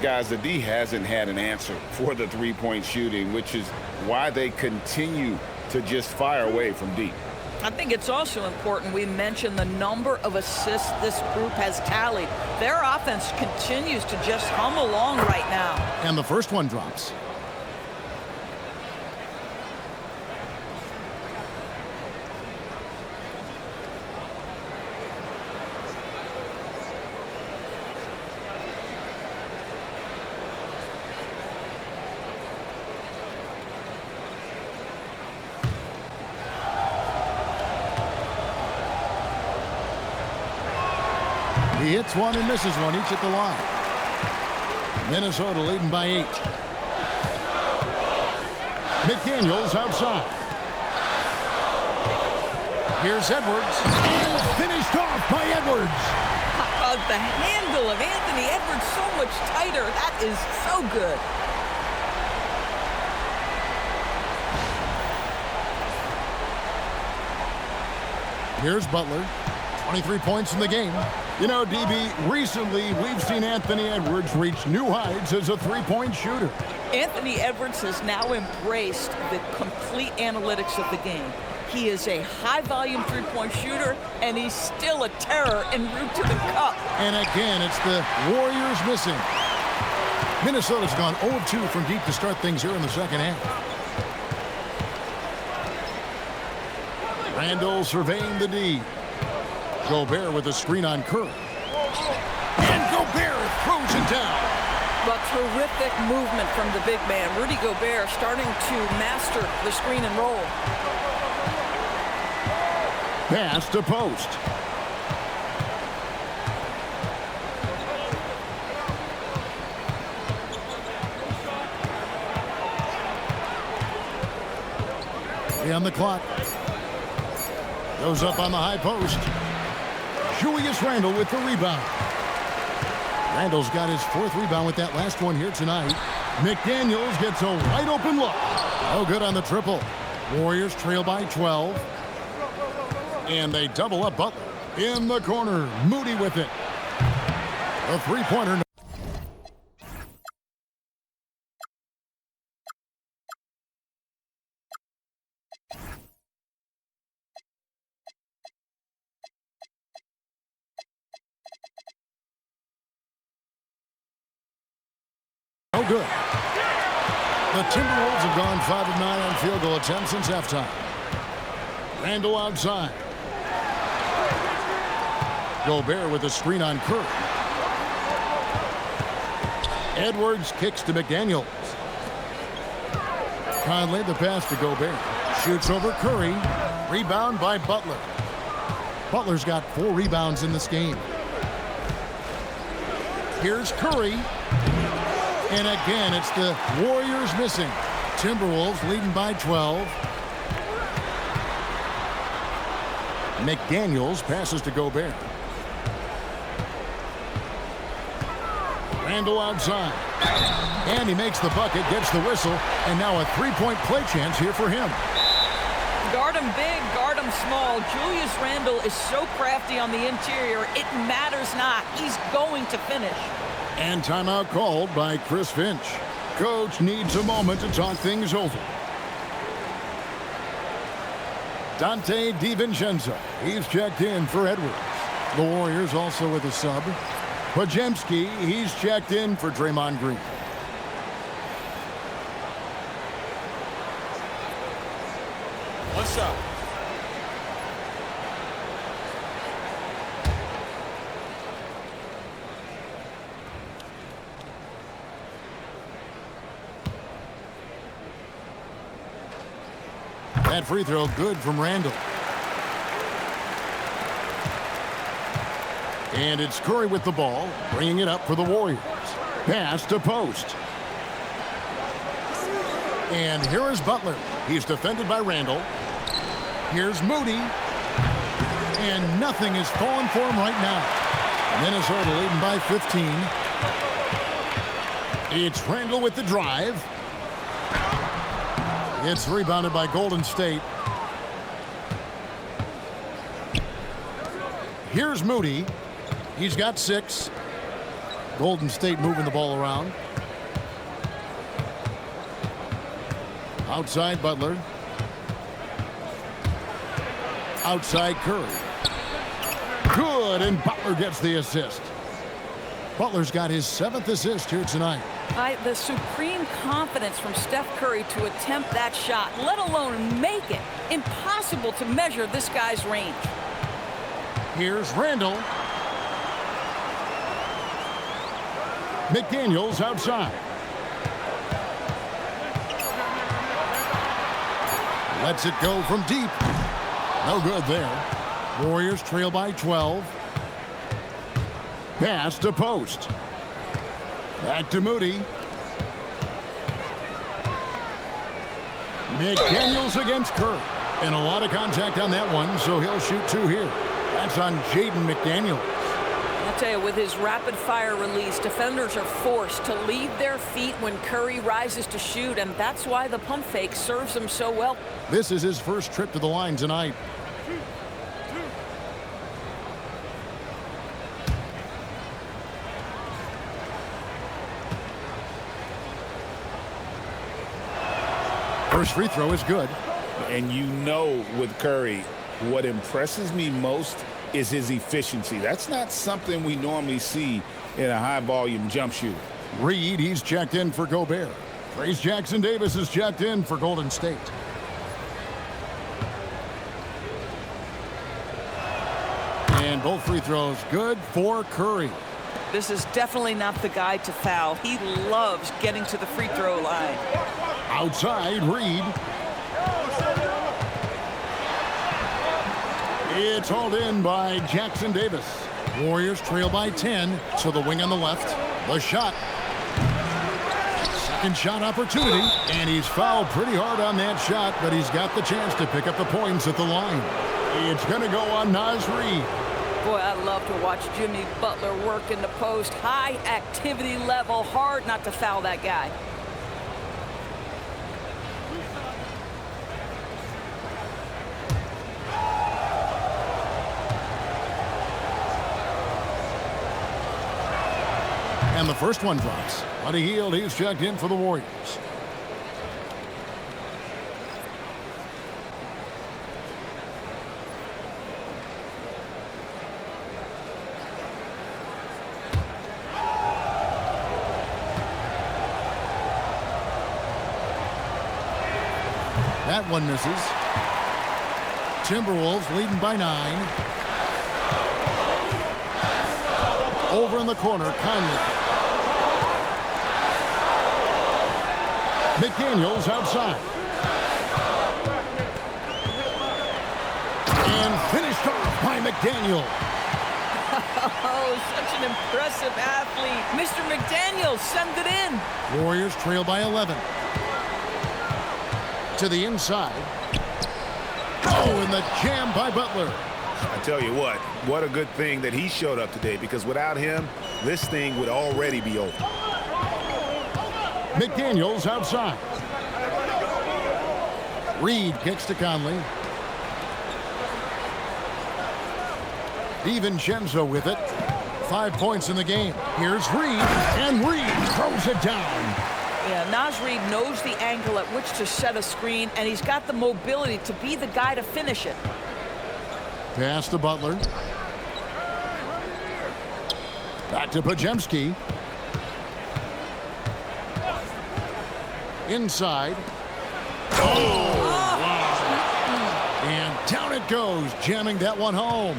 Guys, the D hasn't had an answer for the three-point shooting, which is why they continue to just fire away from deep. I think it's also important we mention the number of assists this group has tallied. Their offense continues to just hum along right now. And the first one drops. He hits one and misses one, each at the line. Minnesota leading by 8. McDaniels outside. Here's Edwards. Finished off by Edwards. The handle of Anthony Edwards so much tighter. That is so good. Here's Butler. 23 points in the game. You know, DB, recently we've seen Anthony Edwards reach new heights as a three-point shooter. Anthony Edwards has now embraced the complete analytics of the game. He is a high-volume three-point shooter, and he's still a terror en route to the cup. And again, it's the Warriors missing. Minnesota's gone 0-2 from deep to start things here in the second half. Randle surveying the D. Gobert with a screen on Curry. And Gobert throws it down. But terrific movement from the big man. Rudy Gobert starting to master the screen and roll. Pass to post. On the clock. Goes up on the high post. Julius Randle with the rebound. Randle's got his 4th rebound with that last one here tonight. McDaniels gets a wide open look. Oh, good on the triple. Warriors trail by 12. And they double up Butler. In the corner, Moody with it. A three-pointer. Oh, good. The Timberwolves have gone 5 of 9 on field goal attempts since halftime. Randle outside. Gobert with a screen on Curry. Edwards kicks to McDaniels. Conley the pass to Gobert. Shoots over Curry. Rebound by Butler. Butler's got 4 rebounds in this game. Here's Curry. And again, it's the Warriors missing. Timberwolves leading by 12. McDaniels passes to Gobert. Randle outside. And he makes the bucket, gets the whistle, and now a three-point play chance here for him. Guard him big, guard him small. Julius Randle is so crafty on the interior, it matters not. He's going to finish. And timeout called by Chris Finch. Coach needs a moment to talk things over. Dante DiVincenzo. He's checked in for Edwards. The Warriors also with a sub. Pajemski, he's checked in for Draymond Green. One shot. That free throw good from Randle. And it's Curry with the ball, bringing it up for the Warriors. Pass to post. And here is Butler. He's defended by Randle. Here's Moody. And nothing is falling for him right now. Minnesota leading by 15. It's Randle with the drive. It's rebounded by Golden State. Here's Moody. He's got 6. Golden State moving the ball around. Outside Butler. Outside Curry. Good, and Butler gets the assist. Butler's got his 7th assist here tonight. The supreme confidence from Steph Curry to attempt that shot, let alone make it. Impossible to measure this guy's range. Here's Randall. McDaniels outside. Lets it go from deep. No good there. Warriors trail by 12. Pass to post. Back to Moody. McDaniels against Curry. And a lot of contact on that one, so he'll shoot 2 here. That's on Jaden McDaniels. I'll tell you, with his rapid-fire release, defenders are forced to leave their feet when Curry rises to shoot, and that's why the pump fake serves him so well. This is his first trip to the line tonight. First free throw is good. And you know, with Curry, what impresses me most is his efficiency. That's not something we normally see in a high-volume jump shooter. Reed, he's checked in for Gobert. Trace Jackson-Davis is checked in for Golden State. And both free throws good for Curry. This is definitely not the guy to foul. He loves getting to the free throw line. Outside, Reed. It's hauled in by Jackson-Davis. Warriors trail by 10, so the wing on the left. The shot. Second shot opportunity, and he's fouled pretty hard on that shot, but he's got the chance to pick up the points at the line. It's going to go on Naz Reid. Boy, I love to watch Jimmy Butler work in the post. High activity level, hard not to foul that guy. And the first one drops. Buddy Hield, he's checked in for the Warriors. That one misses. Timberwolves leading by 9. Over in the corner, Conley. McDaniels outside. And finished off by McDaniel. Oh, such an impressive athlete. Mr. McDaniels, send it in. Warriors trail by 11. To the inside. Oh, and the jam by Butler. I tell you what a good thing that he showed up today, because without him, this thing would already be over. McDaniels outside. Reed kicks to Conley. DiVincenzo with it. 5 points in the game. Here's Reed, and Reed throws it down. Yeah, Naz Reid knows the angle at which to set a screen, and he's got the mobility to be the guy to finish it. Pass to Butler. Back to Podziemski. Inside. Oh, wow. And down it goes, jamming that one home.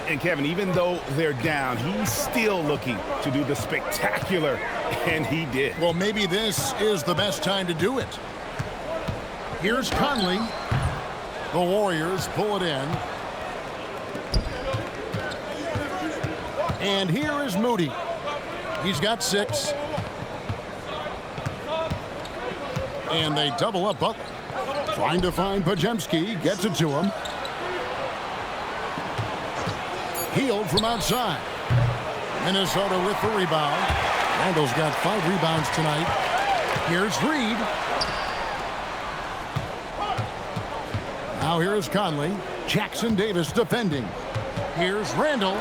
And Kevin, even though they're down, he's still looking to do the spectacular, and he did. Well, maybe this is the best time to do it. Here's Conley. The Warriors pull it in. And here is Moody. He's got 6. And they double up Butler. Trying to find Podziemski. Gets it to him. Hield from outside. Minnesota with the rebound. Randall's got 5 rebounds tonight. Here's Reed. Now here's Conley. Jackson Davis defending. Here's Randall.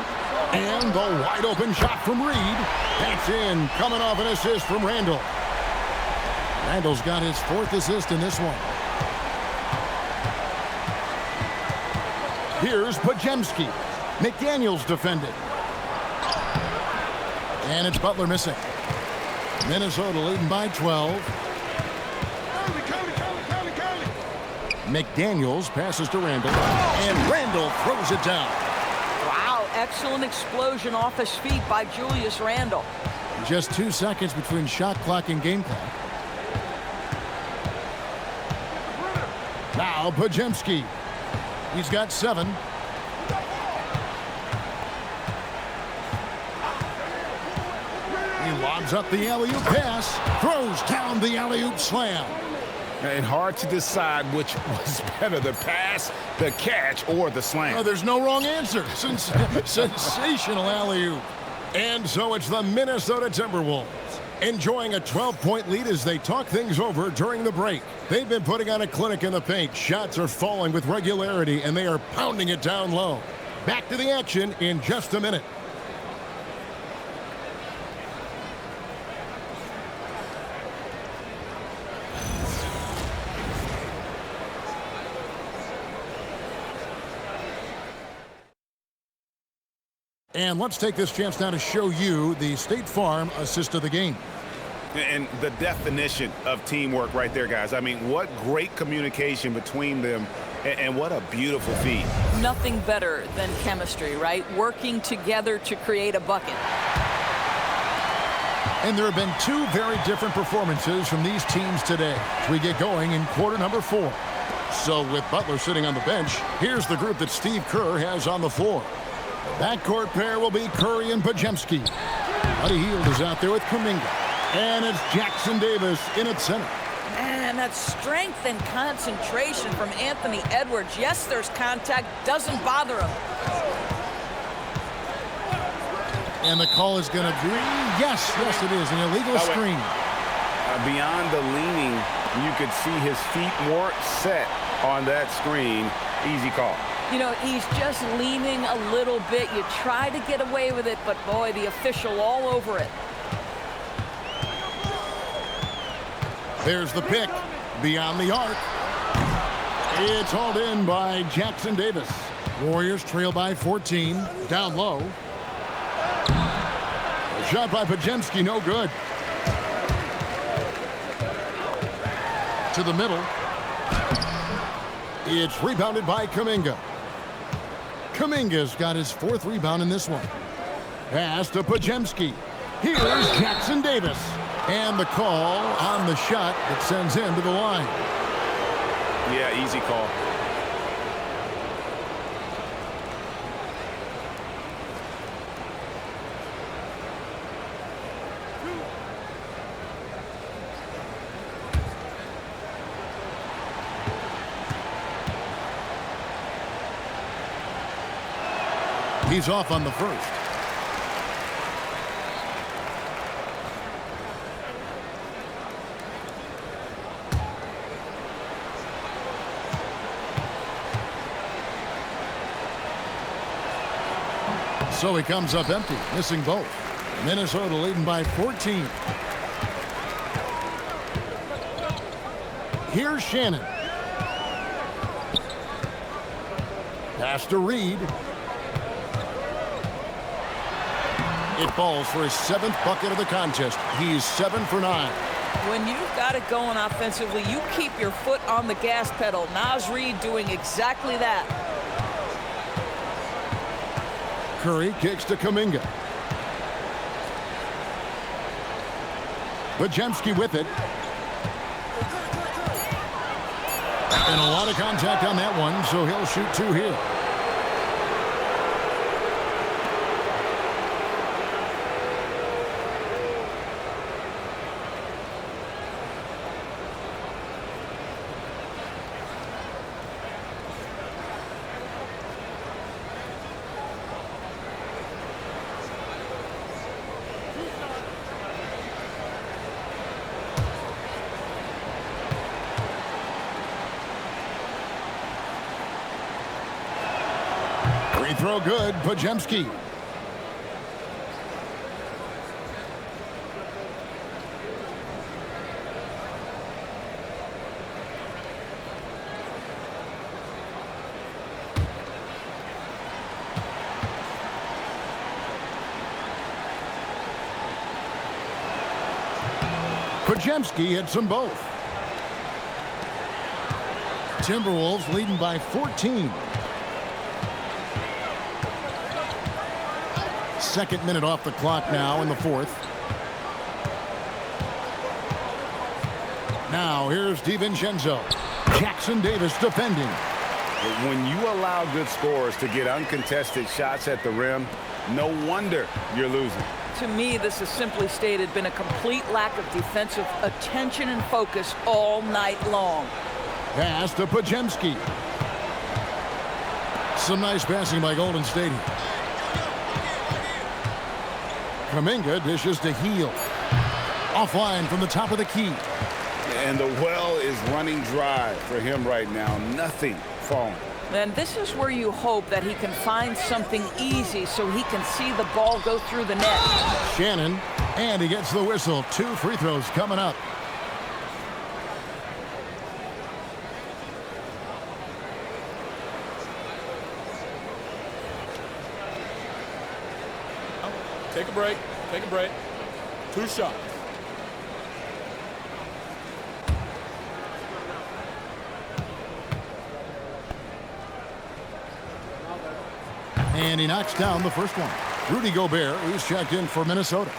And the wide open shot from Reed. That's in, coming off an assist from Randall. Randall's got his 4th assist in this one. Here's Pajemski. McDaniels defended. And it's Butler missing. Minnesota leading by 12. McDaniels passes to Randall. And Randall throws it down. Wow, excellent explosion off his feet by Julius Randle. Just 2 seconds between shot clock and game clock. Now Pajemski. He's got 7. He lobs up the alley-oop pass. Throws down the alley-oop slam. And hard to decide which was better, the pass, the catch, or the slam. Oh, there's no wrong answer. Sensational alley-oop. And so it's the Minnesota Timberwolves enjoying a 12-point lead as they talk things over during the break. They've been putting on a clinic in the paint. Shots are falling with regularity, and they are pounding it down low. Back to the action in just a minute. And let's take this chance now to show you the State Farm assist of the game. And the definition of teamwork right there, guys. I mean, what great communication between them, and what a beautiful feat. Nothing better than chemistry, right? Working together to create a bucket. And there have been 2 very different performances from these teams today as we get going in quarter number 4. So with Butler sitting on the bench, here's the group that Steve Kerr has on the floor. The backcourt pair will be Curry and Pajemski. Buddy Hield is out there with Kuminga. And it's Jackson Davis in at center. Man, that strength and concentration from Anthony Edwards. Yes, there's contact. Doesn't bother him. And the call is going to be, yes, it is, an illegal screen. Beyond the leaning, you could see his feet weren't set on that screen. Easy call. You know, he's just leaning a little bit. You try to get away with it, but boy, the official all over it. There's the pick beyond the arc. It's hauled in by Jackson Davis. Warriors trail by 14. Down low. A shot by Pajemski, no good. To the middle. It's rebounded by Kuminga. Kuminga's got his 4th rebound in this one. Pass to Pajemski. Here's Jackson Davis. And the call on the shot that sends him to the line. Yeah, easy call. He's off on the first. So he comes up empty, missing both. Minnesota leading by 14. Here's Shannon. Pass to Reed. It falls for his 7th bucket of the contest. He's 7 for 9. When you've got it going offensively, you keep your foot on the gas pedal. Naz Reid doing exactly that. Curry kicks to Kuminga. Pajemski with it. And a lot of contact on that one, so he'll shoot 2 here. Free throw good, Pajemski. Pajemski hits them both. Timberwolves leading by 14. Second minute off the clock now in the fourth. Now here's DiVincenzo. Jackson Davis defending. When you allow good scorers to get uncontested shots at the rim, no wonder you're losing. To me, this has simply stated been a complete lack of defensive attention and focus all night long. Pass to Pajemski. Some nice passing by Golden State. Kuminga dishes to Heel. Offline from the top of the key. And the well is running dry for him right now. Nothing falling. And this is where you hope that he can find something easy so he can see the ball go through the net. Shannon, and he gets the whistle. 2 free throws coming up. Take a break. Take a break. 2 shots. And he knocks down the first one. Rudy Gobert, who's checked in for Minnesota.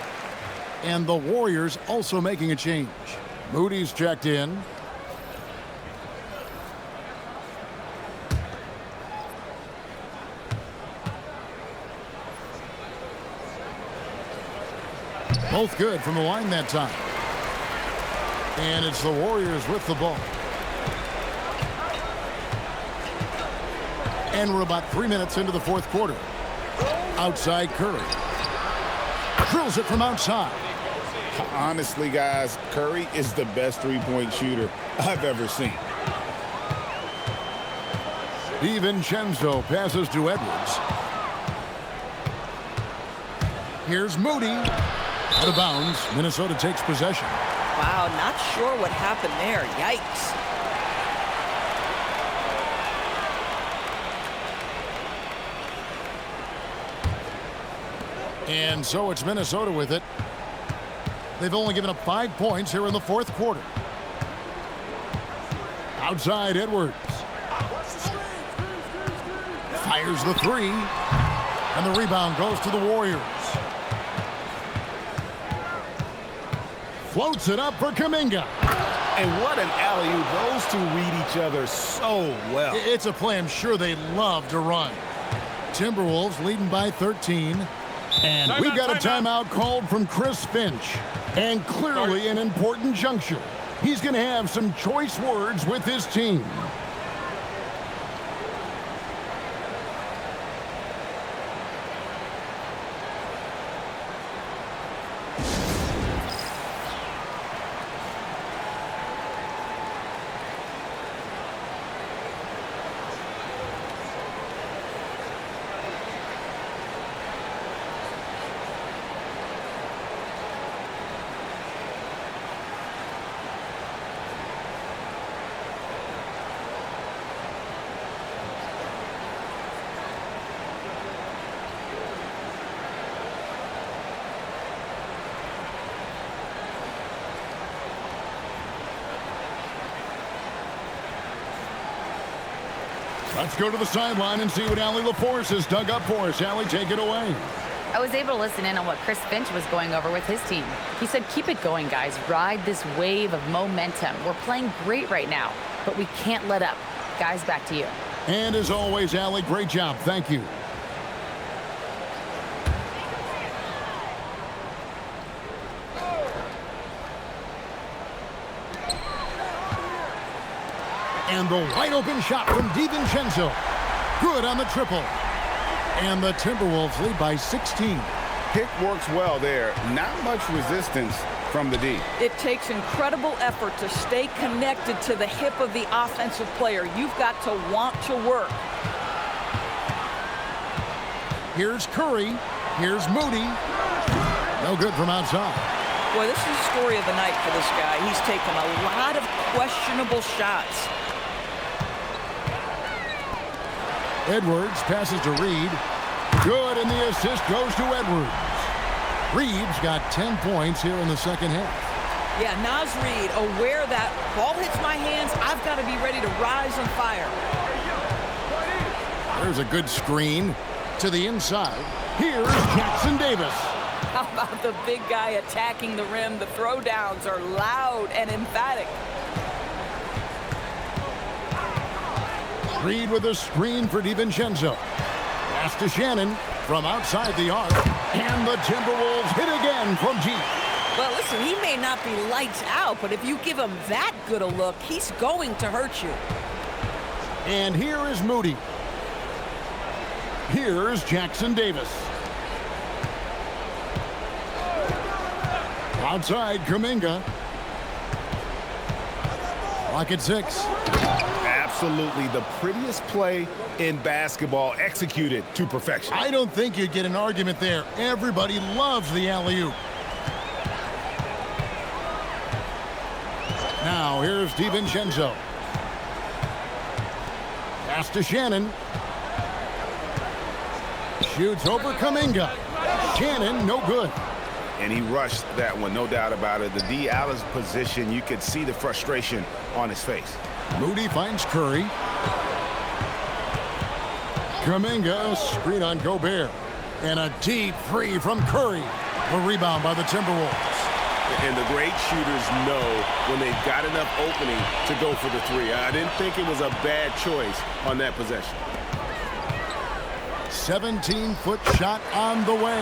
And the Warriors also making a change. Moody's checked in. Both good from the line that time. And it's the Warriors with the ball. And we're about 3 minutes into the fourth quarter. Outside Curry. Drills it from outside. Honestly, guys, Curry is the best three-point shooter I've ever seen. DiVincenzo passes to Edwards. Here's Moody. Out of bounds. Minnesota takes possession. Wow, not sure what happened there. Yikes. And so it's Minnesota with it. They've only given up 5 points here in the fourth quarter. Outside Edwards. Fires the three. And the rebound goes to the Warriors. Floats it up for Kuminga. And what an alley-oop. Those two read each other so well. It's a play I'm sure they love to run. Timberwolves leading by 13. And we've got a timeout called from Chris Finch. And clearly an important juncture. He's going to have some choice words with his team. Let's go to the sideline and see what Allie LaForce has dug up for us. Allie, take it away. I was able to listen in on what Chris Finch was going over with his team. He said, keep it going, guys. Ride this wave of momentum. We're playing great right now, but we can't let up. Guys, back to you. And as always, Allie, great job. Thank you. And the wide open shot from DiVincenzo. Good on the triple. And the Timberwolves lead by 16. Pick works well there. Not much resistance from the D. It takes incredible effort to stay connected to the hip of the offensive player. You've got to want to work. Here's Curry. Here's Moody. No good from outside. Boy, this is the story of the night for this guy. He's taken a lot of questionable shots. Edwards passes to Reed. Good, and the assist goes to Edwards. Reed's got 10 points here in the second half. Yeah, Naz Reid, aware that ball hits my hands, I've got to be ready to rise and fire. There's a good screen to the inside. Here's Jackson Davis. How about the big guy attacking the rim? The throwdowns are loud and emphatic. Reed with a screen for DiVincenzo. Pass to Shannon from outside the arc. And the Timberwolves hit again from deep. Well, listen, he may not be lights out, but if you give him that good a look, he's going to hurt you. And here is Moody. Here's Jackson Davis. Outside, Kuminga. Clock at 6. Absolutely the prettiest play in basketball, executed to perfection. I don't think you'd get an argument there. Everybody loves the alley-oop. Now, here's DiVincenzo. Pass to Shannon. Shoots over Kuminga. Shannon, no good. And he rushed that one, no doubt about it. The D out of position, you could see the frustration on his face. Moody finds Curry. Kuminga, screen on Gobert. And a deep three from Curry. A rebound by the Timberwolves. And the great shooters know when they've got enough opening to go for the three. I didn't think it was a bad choice on that possession. 17-foot shot on the way.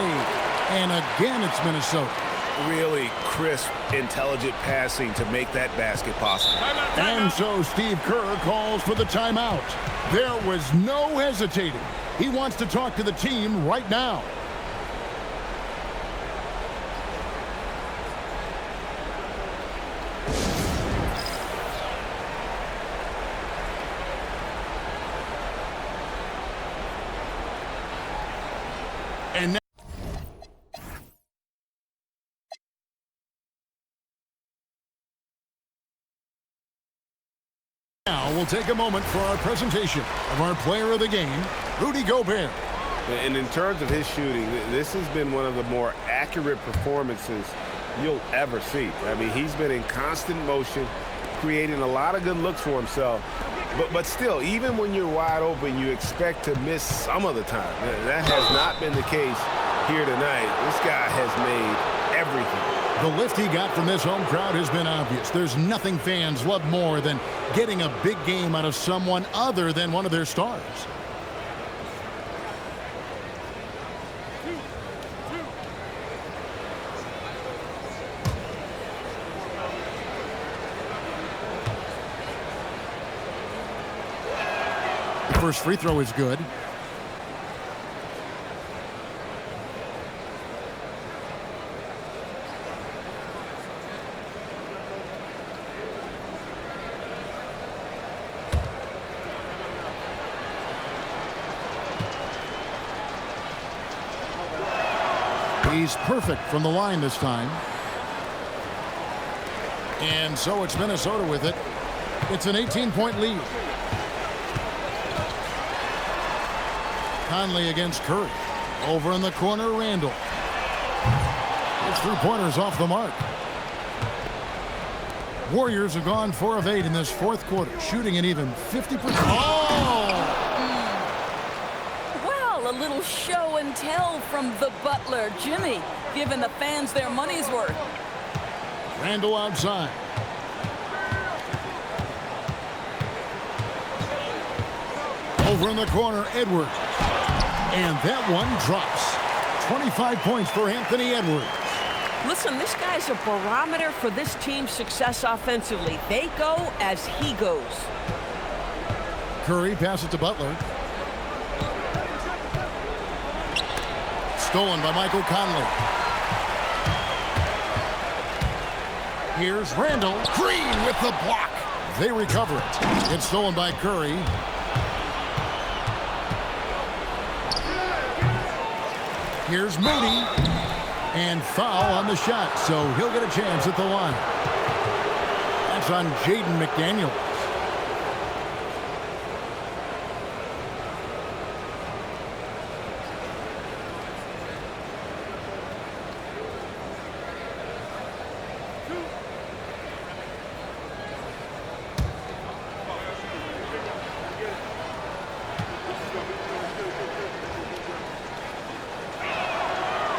And again, it's Minnesota. Really crisp, intelligent passing to make that basket possible. And so Steve Kerr calls for the timeout. There was no hesitating. He wants to talk to the team right now. And now we'll take a moment for our presentation of our player of the game, Rudy Gobert. And in terms of his shooting, this has been one of the more accurate performances you'll ever see. I mean, he's been in constant motion, creating a lot of good looks for himself. But still, even when you're wide open, you expect to miss some of the time. That has not been the case here tonight. This guy has made everything. The lift he got from this home crowd has been obvious. There's nothing fans love more than getting a big game out of someone other than one of their stars. The first free throw is good. He's perfect from the line this time. And so it's Minnesota with it. It's an 18-point lead. Conley against Curry. Over in the corner, Randall. His three-pointers off the mark. Warriors have gone 4 of 8 in this fourth quarter, shooting an even 50%. Oh! A little show and tell from the butler, Jimmy, giving the fans their money's worth. Randall outside. Over in the corner, Edwards. And that one drops. 25 points for Anthony Edwards. Listen, this guy's a barometer for this team's success offensively. They go as he goes. Curry passes to Butler. Stolen by Michael Conley. Here's Randall. Green with the block. They recover it. It's stolen by Curry. Here's Moody. And foul on the shot, so he'll get a chance at the line. That's on Jaden McDaniels.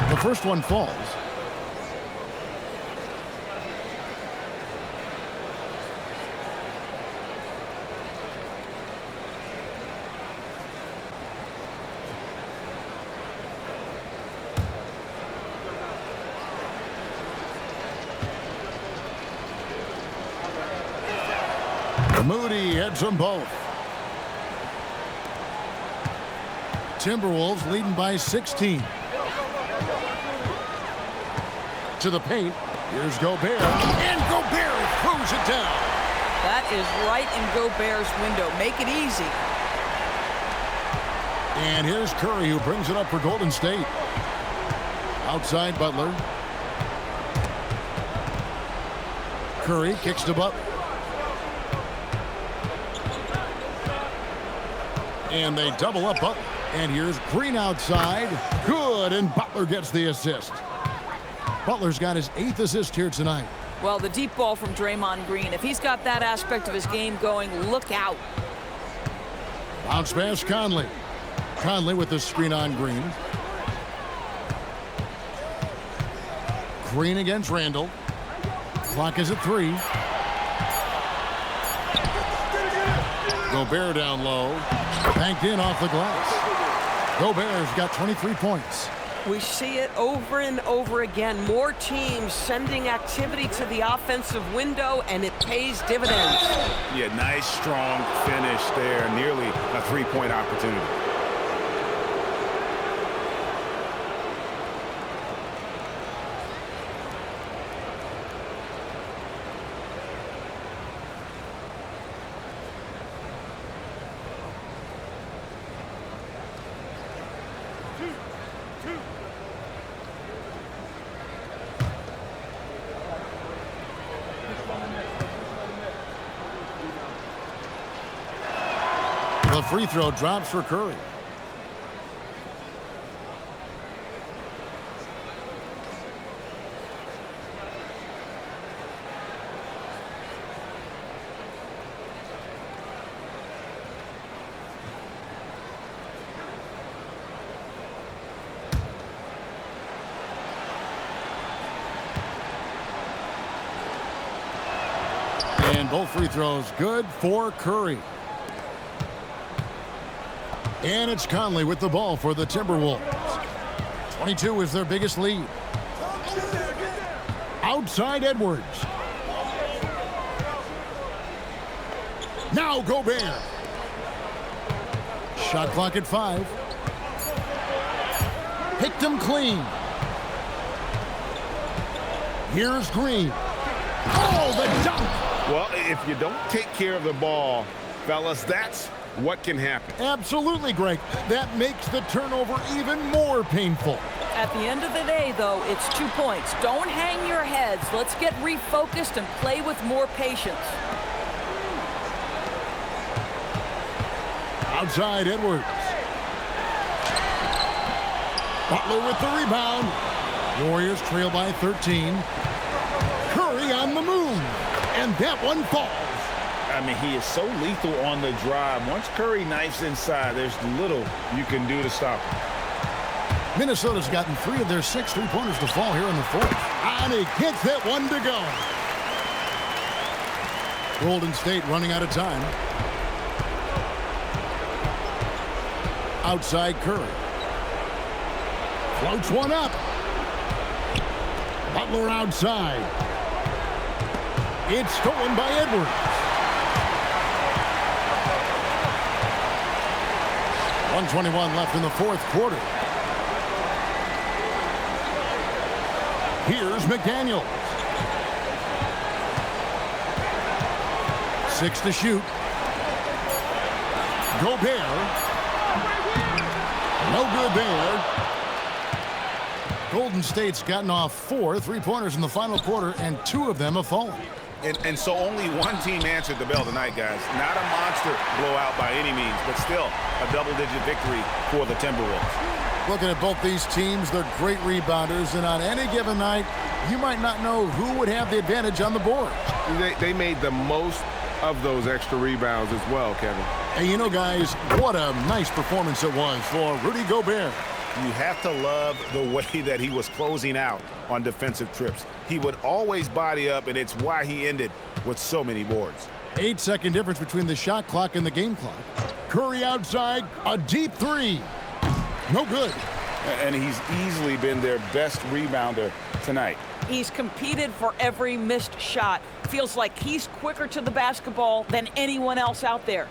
The first one falls. Moody heads them both. Timberwolves leading by 16. To the paint. Here's Gobert. And Gobert throws it down. That is right in Gobert's window. Make it easy. And here's Curry, who brings it up for Golden State. Outside Butler. Curry kicks to Butler. And they double up Butler. And here's Green outside. Good, and Butler gets the assist. Butler's got his 8th assist here tonight. Well, the deep ball from Draymond Green. If he's got that aspect of his game going, look out. Bounce pass, Conley. Conley with the screen on Green. Green against Randall. Clock is at 3. Gobert down low. Banked in off the glass. Gobert's got 23 points. We see it over and over again. More teams sending activity to the offensive window, and it pays dividends. Yeah, nice, strong finish there. Nearly a three-point opportunity. The free throw drops for Curry. And both free throws good for Curry. And it's Conley with the ball for the Timberwolves. 22 is their biggest lead. Outside Edwards. Now Gobert. Shot clock at 5. Picked him clean. Here's Green. Oh, the dunk. Well, if you don't take care of the ball, fellas, that's what can happen. Absolutely, Greg. That makes the turnover even more painful. At the end of the day, though, it's 2 points. Don't hang your heads. Let's get refocused and play with more patience. Outside Edwards. Butler with the rebound. Warriors trail by 13. Curry on the move. And that one falls. I mean, he is so lethal on the drive. Once Curry knifes inside, there's little you can do to stop him. Minnesota's gotten 3 of their 6 three-pointers to fall here in the 4th. And he gets that one to go. Golden State running out of time. Outside Curry. Floats one up. Butler outside. It's stolen by Edwards. 1:21 left in the 4th quarter. Here's McDaniels. 6 to shoot. Gobert. No good there. Golden State's gotten off 4 3-pointers in the final quarter, and 2 of them have fallen. And so only one team answered the bell tonight, guys. Not a monster blowout by any means, but still a double-digit victory for the Timberwolves. Looking at both these teams, they're great rebounders, and on any given night, you might not know who would have the advantage on the board. They made the most of those extra rebounds as well, Kevin. And you know, guys, what a nice performance it was for Rudy Gobert. You have to love the way that he was closing out on defensive trips. He would always body up, and it's why he ended with so many boards. 8-second difference between the shot clock and the game clock. Curry outside, a deep 3. No good. And he's easily been their best rebounder tonight. He's competed for every missed shot. Feels like he's quicker to the basketball than anyone else out there.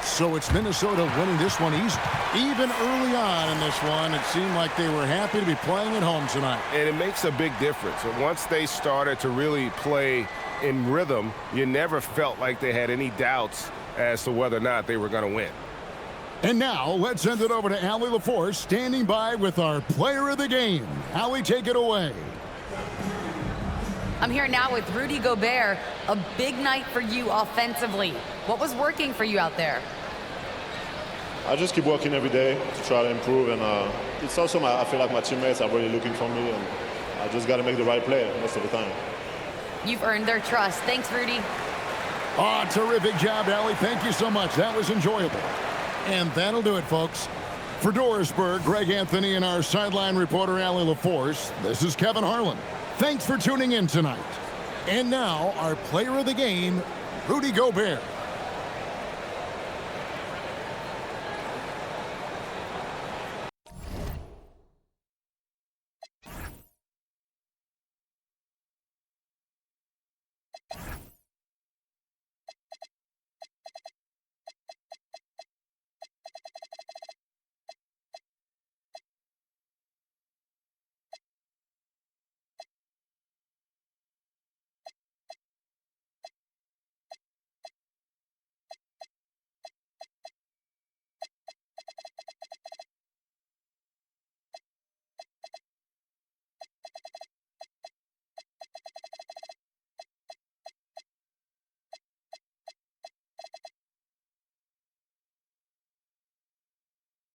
So it's Minnesota winning this one easy. Even early on in this one, it seemed like they were happy to be playing at home tonight. And it makes a big difference. Once they started to really play in rhythm, you never felt like they had any doubts as to whether or not they were going to win. And now, let's send it over to Allie LaForce, standing by with our player of the game. Allie, take it away. I'm here now with Rudy Gobert. A big night for you offensively. What was working for you out there? I just keep working every day to try to improve, and it's also I feel like my teammates are really looking for me, and I just got to make the right play most of the time. You've earned their trust. Thanks, Rudy. Oh, terrific job, Allie. Thank you so much. That was enjoyable. And that'll do it, folks. For Dorisburg, Greg Anthony, and our sideline reporter, Allie LaForce, this is Kevin Harlan. Thanks for tuning in tonight. And now, our player of the game, Rudy Gobert.